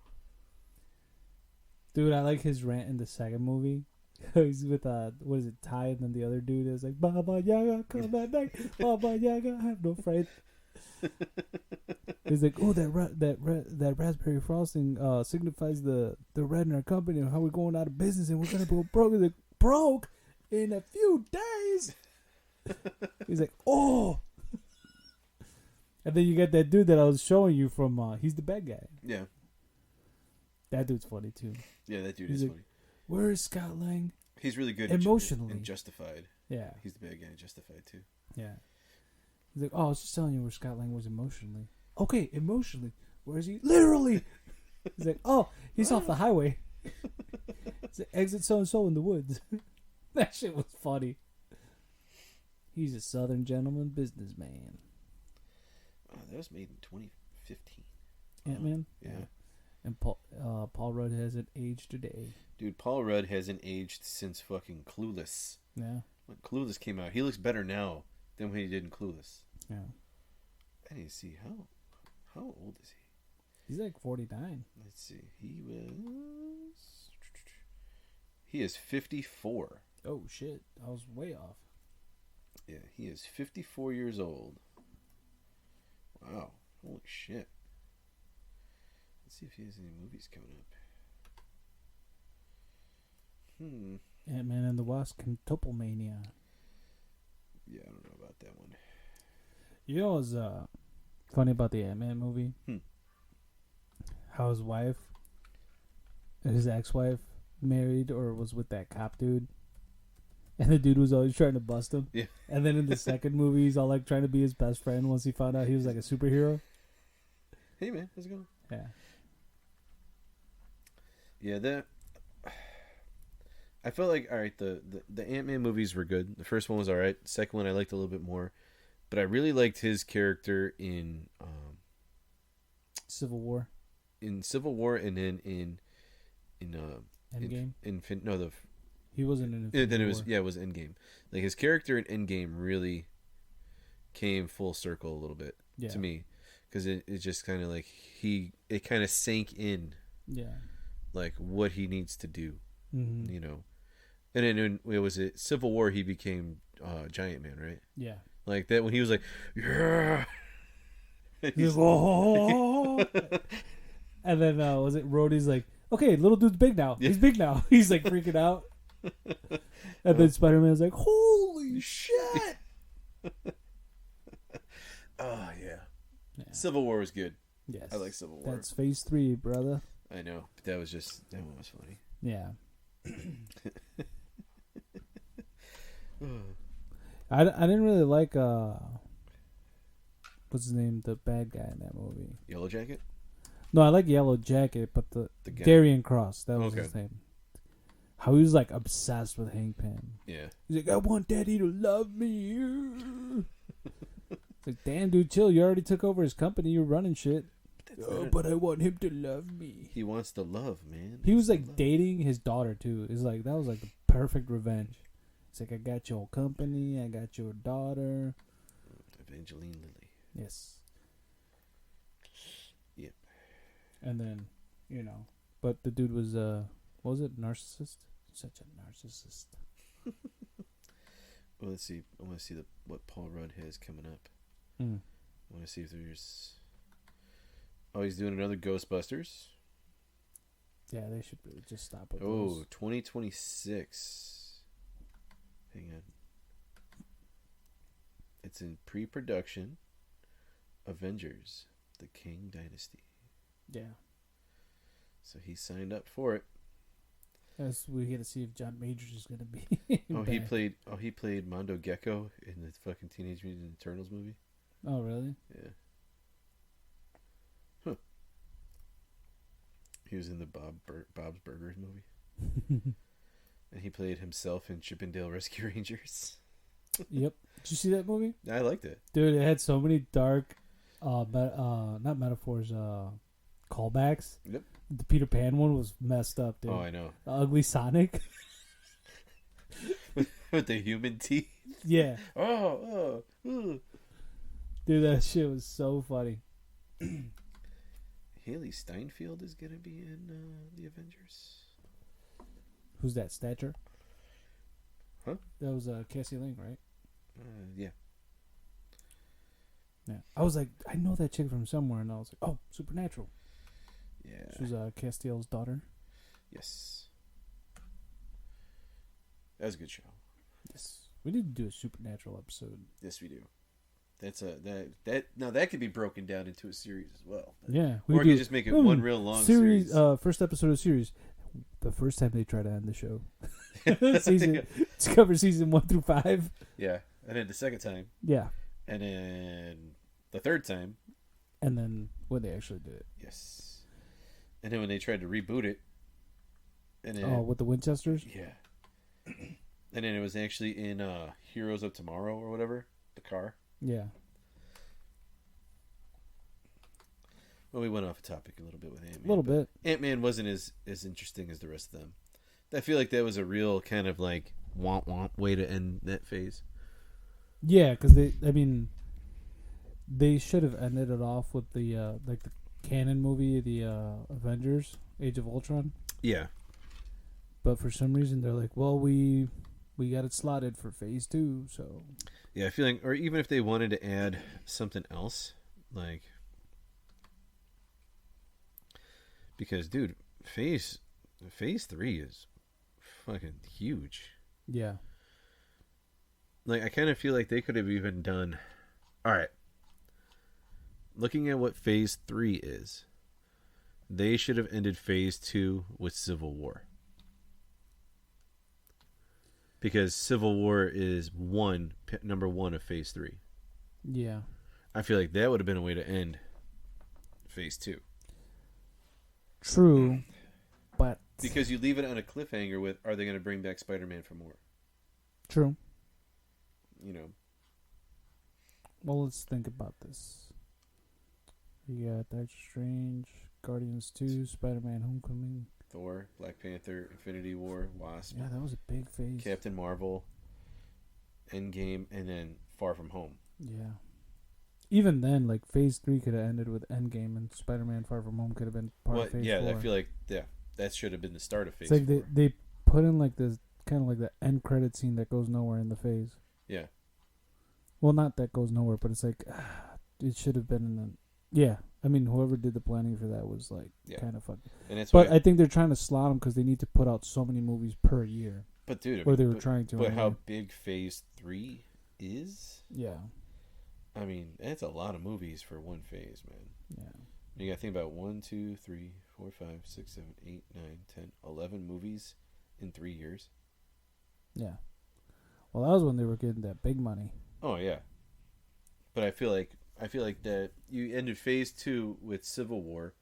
Dude, I like his rant in the second movie. He's with what is it, Ty, and then the other dude is like, Baba Yaga, come back, Baba Yaga, have no fright. He's like, oh, that raspberry frosting signifies the red in our company and how we're going out of business and we're gonna go broke. He's like, broke in a few days. He's like, oh. And then you get that dude that I was showing you from, he's the bad guy.
Yeah.
That dude's funny too.
Yeah, that dude is funny.
Where is Scott Lang?
He's really good
emotionally
in Justified.
Yeah.
He's the bad guy in Justified too.
Yeah. He's like, oh, I was just telling you where Scott Lang was emotionally. Okay, emotionally. Where is he? Literally. He's like, oh, he's off the highway. It's like, exit so-and-so in the woods. That shit was funny. He's a Southern gentleman businessman.
That was made in 2015.
Ant-Man?
Yeah.
And Paul Rudd hasn't aged today.
Dude, Paul Rudd hasn't aged since fucking Clueless.
Yeah.
When Clueless came out, he looks better now than when he did in Clueless.
Yeah.
I need to see how old is he?
He's like 49.
Let's see. He is 54.
Oh shit! I was way off.
Yeah, he is 54 years old. Wow. Holy shit. Let's see if he has any movies coming up.
Ant-Man and the Wasp, Quintuple Mania.
Yeah, I don't know about that one.
You know what's funny about the Ant-Man movie? How his wife, his ex-wife, married or was with that cop dude. And the dude was always trying to bust him.
Yeah.
And then in the second movie, he's all like trying to be his best friend once he found out he was like a superhero.
Hey, man. How's it going?
Yeah.
Yeah, I felt like, all right, the Ant-Man movies were good. The first one was all right. The second one I liked a little bit more. But I really liked his character in
Civil War.
In Civil War and then in
Endgame?
He
wasn't in Infinity
then it
War.
was it was Endgame. Like his character in Endgame really came full circle a little bit. to me, because it just kind of like it kind of sank in, like what he needs to do, you know. And then it was Civil War. He became Giant Man, right?
Yeah,
like that when he was like, yeah.
He's like, oh. And then was it Rhodey's like, okay, little dude's big now. He's big now. He's like freaking out. And then Spider-Man's like, holy shit.
Oh yeah. Civil War was good.
Yes,
I like Civil War.
That's Phase 3, brother.
I know, but that one was funny.
Yeah. I didn't really like what's his name, the bad guy in that movie.
Yellow Jacket?
No, I like Yellow Jacket, but the Darian Cross, that was his name. How he was like obsessed with Hank Pym.
Yeah.
He's like, I want Daddy to love me. It's like, damn, dude, chill. You already took over his company. You're running shit. But I want him to love me.
He wants the love, man.
He was like dating his daughter too. It's like that was like the perfect revenge. It's like, I got your company. I got your daughter.
Evangeline Lilly.
Yes.
Yep.
And then, but the dude was what was it? Narcissist? Such a narcissist.
Well, let's see. I want to see what Paul Rudd has coming up. I want to see if there's. Oh, he's doing another Ghostbusters.
Yeah, they should really just stop with
those. 2026. Hang on. It's in pre-production. Avengers, the King Dynasty.
Yeah.
So he signed up for it.
Yes, we get to see if John Majors is going to be.
He played Mondo Gecko in the fucking Teenage Mutant Ninja Turtles movie.
Oh, really?
Yeah. Huh. He was in the Bob's Burgers movie. And he played himself in Chippendale Rescue Rangers.
Yep. Did you see that movie?
I liked it.
Dude, it had so many dark, not metaphors, callbacks.
Yep.
The Peter Pan one was messed up, dude.
Oh, I know.
The Ugly Sonic.
With the human teeth.
Yeah.
Oh.
Dude, that shit was so funny.
Haley Steinfeld is going to be in the Avengers.
Who's that? Stature?
Huh?
That was Cassie Lang, right?
Yeah.
Yeah. I was like, I know that chick from somewhere, and I was like, oh, Supernatural.
Yeah.
She was Castiel's daughter.
Yes. That was a good show.
Yes. We need to do a Supernatural episode.
Yes, we do. That's that could be broken down into a series as well.
Yeah.
Or we could just make it one real long series.
First episode of series. The first time they try to end the show. To cover season 1 through 5.
Yeah. And then the second time.
Yeah.
And then the third time.
And then when they actually did it.
Yes. And then when they tried to reboot it. And then,
with the Winchesters?
Yeah. And then it was actually in Heroes of Tomorrow or whatever. The car.
Yeah.
Well, we went off topic a little bit with Ant-Man.
A little bit.
Ant-Man wasn't as interesting as the rest of them. I feel like that was a real kind of like womp way to end that phase.
Yeah, because they should have ended it off with the the canon movie, the Avengers, Age of Ultron.
Yeah.
But for some reason they're like, well, we got it slotted for phase 2, so.
Yeah, I feel like, or even if they wanted to add something else, like, because dude, phase 3 is fucking huge.
Yeah.
Like, I kind of feel like they could have even done. All right. Looking at what phase 3 is, they should have ended phase 2 with Civil War. Because Civil War is number 1 of phase 3.
Yeah.
I feel like that would have been a way to end phase 2.
True. But.
Because you leave it on a cliffhanger with, are they going to bring back Spider-Man for more?
True.
You know.
Well, let's think about this. We got Doctor Strange, Guardians 2, Spider-Man Homecoming,
Thor, Black Panther, Infinity War, Wasp.
Yeah, that was a big phase.
Captain Marvel, Endgame, and then Far From Home.
Yeah. even then, like Phase 3 could have ended with Endgame, and Spider-Man: Far From Home could have been part of Phase 4.
I feel like that should have been the start of Phase
It's like
4.
they put in like this kind of like the end credit scene that goes nowhere in the Phase.
Yeah.
Well, not that goes nowhere, but it's like it should have been in the. Yeah, I mean, whoever did the planning for that was like kind of fucking.
And that's
but I think they're trying to slot them because they need to put out so many movies per year.
But dude,
or they were trying to.
But how big Phase 3 is?
Yeah.
I mean, that's a lot of movies for one phase, man.
Yeah.
You got to think about 1, 2, 3, 4, 5, 6, 7, 8, 9, 10, 11 movies in 3 years.
Yeah. Well, that was when they were getting that big money.
Oh yeah. But I feel like that you ended Phase 2 with Civil War,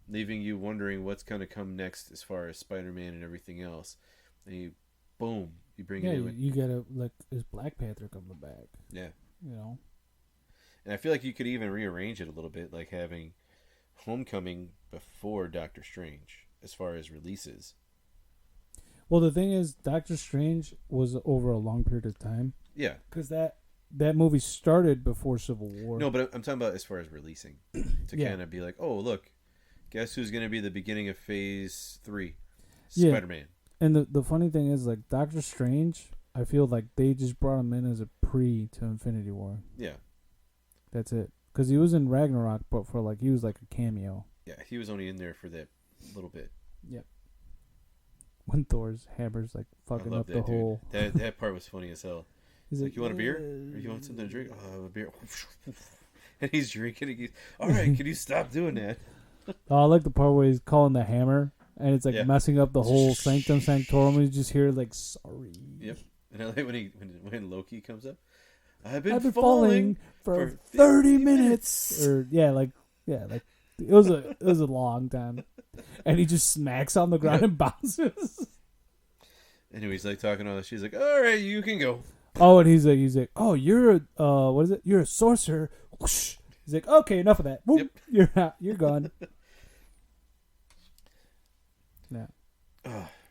leaving you wondering what's going to come next as far as Spider-Man and everything else. And you bring it in.
You gotta like, is Black Panther coming back?
Yeah.
You know.
And I feel like you could even rearrange it a little bit, like having Homecoming before Doctor Strange, as far as releases.
Well, the thing is, Doctor Strange was over a long period of time. Yeah. Because that movie started before Civil War.
No, but I'm talking about as far as releasing. To kind of be like, oh, look, guess who's going to be the beginning of Phase 3? Spider-Man.
And the funny thing is, like, Doctor Strange, I feel like they just brought him in as a pre to Infinity War. Yeah. That's it. Because he was in Ragnarok, but he was like a cameo.
Yeah, he was only in there for that little bit.
Yep. When Thor's hammer's like fucking up the hole.
That part was funny as hell. He's like, you want a beer? Or you want something to drink? Oh, a beer. And he's drinking. And he's, all right, can you stop doing that?
I like the part where he's calling the hammer, and it's like messing up the whole Sanctum Sanctorum. And you just hear like, sorry.
Yep. And I like when Loki comes up. I've been falling
for 30 minutes. Or it was a long time. And he just smacks on the ground and bounces.
Anyway, he's like talking all this. She's like, all right, you can go.
Oh, and he's like, oh, you're what is it? You're a sorcerer. Whoosh. He's like, okay, enough of that. Whoop, you're out. You're gone. Yeah.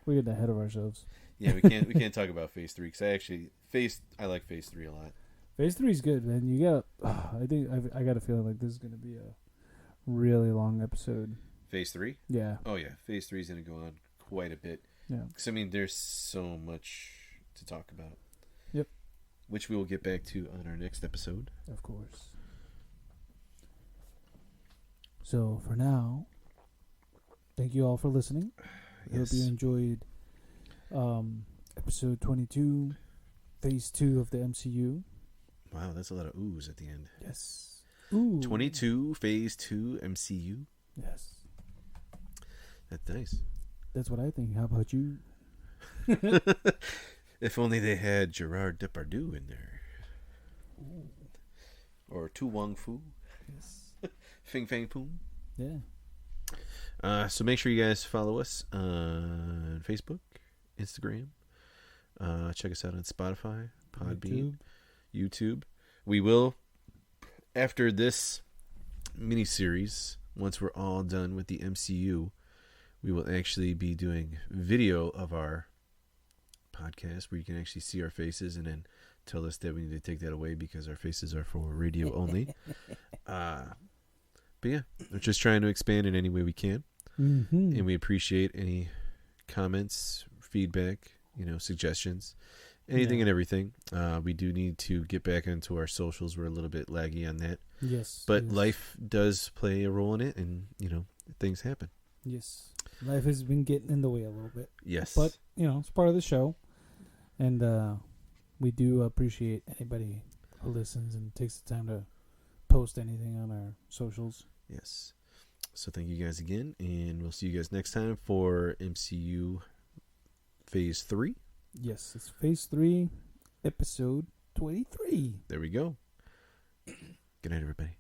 We're getting ahead of ourselves.
Yeah, we can't talk about Phase 3 because I like Phase 3 a lot.
Phase 3 is good, man. You got. I think I got a feeling like this is going to be a really long episode.
Phase 3?
Yeah.
Oh yeah, Phase 3 is going to go on quite a bit. Yeah. Because I mean, there's so much to talk about. Yep. Which we will get back to on our next episode.
Of course. So for now, thank you all for listening. I hope you enjoyed episode 22, Phase 2 of the MCU.
Wow, that's a lot of oohs at the end.
Yes.
Ooh. 22, Phase 2, MCU.
Yes.
That's nice.
That's what I think. How about you?
If only they had Gerard Depardieu in there. Ooh. Or Tu Wong Fu. Yes. Fing Fang Poom. Yeah. So make sure you guys follow us on Facebook, Instagram. Check us out on Spotify, Podbean, YouTube. We will, after this mini-series, once we're all done with the MCU, we will actually be doing video of our podcast where you can actually see our faces and then tell us that we need to take that away because our faces are for radio only. But yeah, we're just trying to expand in any way we can. Mm-hmm. And we appreciate any comments, feedback, suggestions, anything and everything. We do need to get back into our socials. We're a little bit laggy on that. Yes. But life does play a role in it, and, things happen.
Yes. Life has been getting in the way a little bit.
Yes.
But, it's part of the show. And we do appreciate anybody who listens and takes the time to post anything on our socials.
Yes. So thank you guys again, and we'll see you guys next time for MCU Phase 3.
Yes, it's Phase 3, Episode 23.
There we go. Good night, everybody.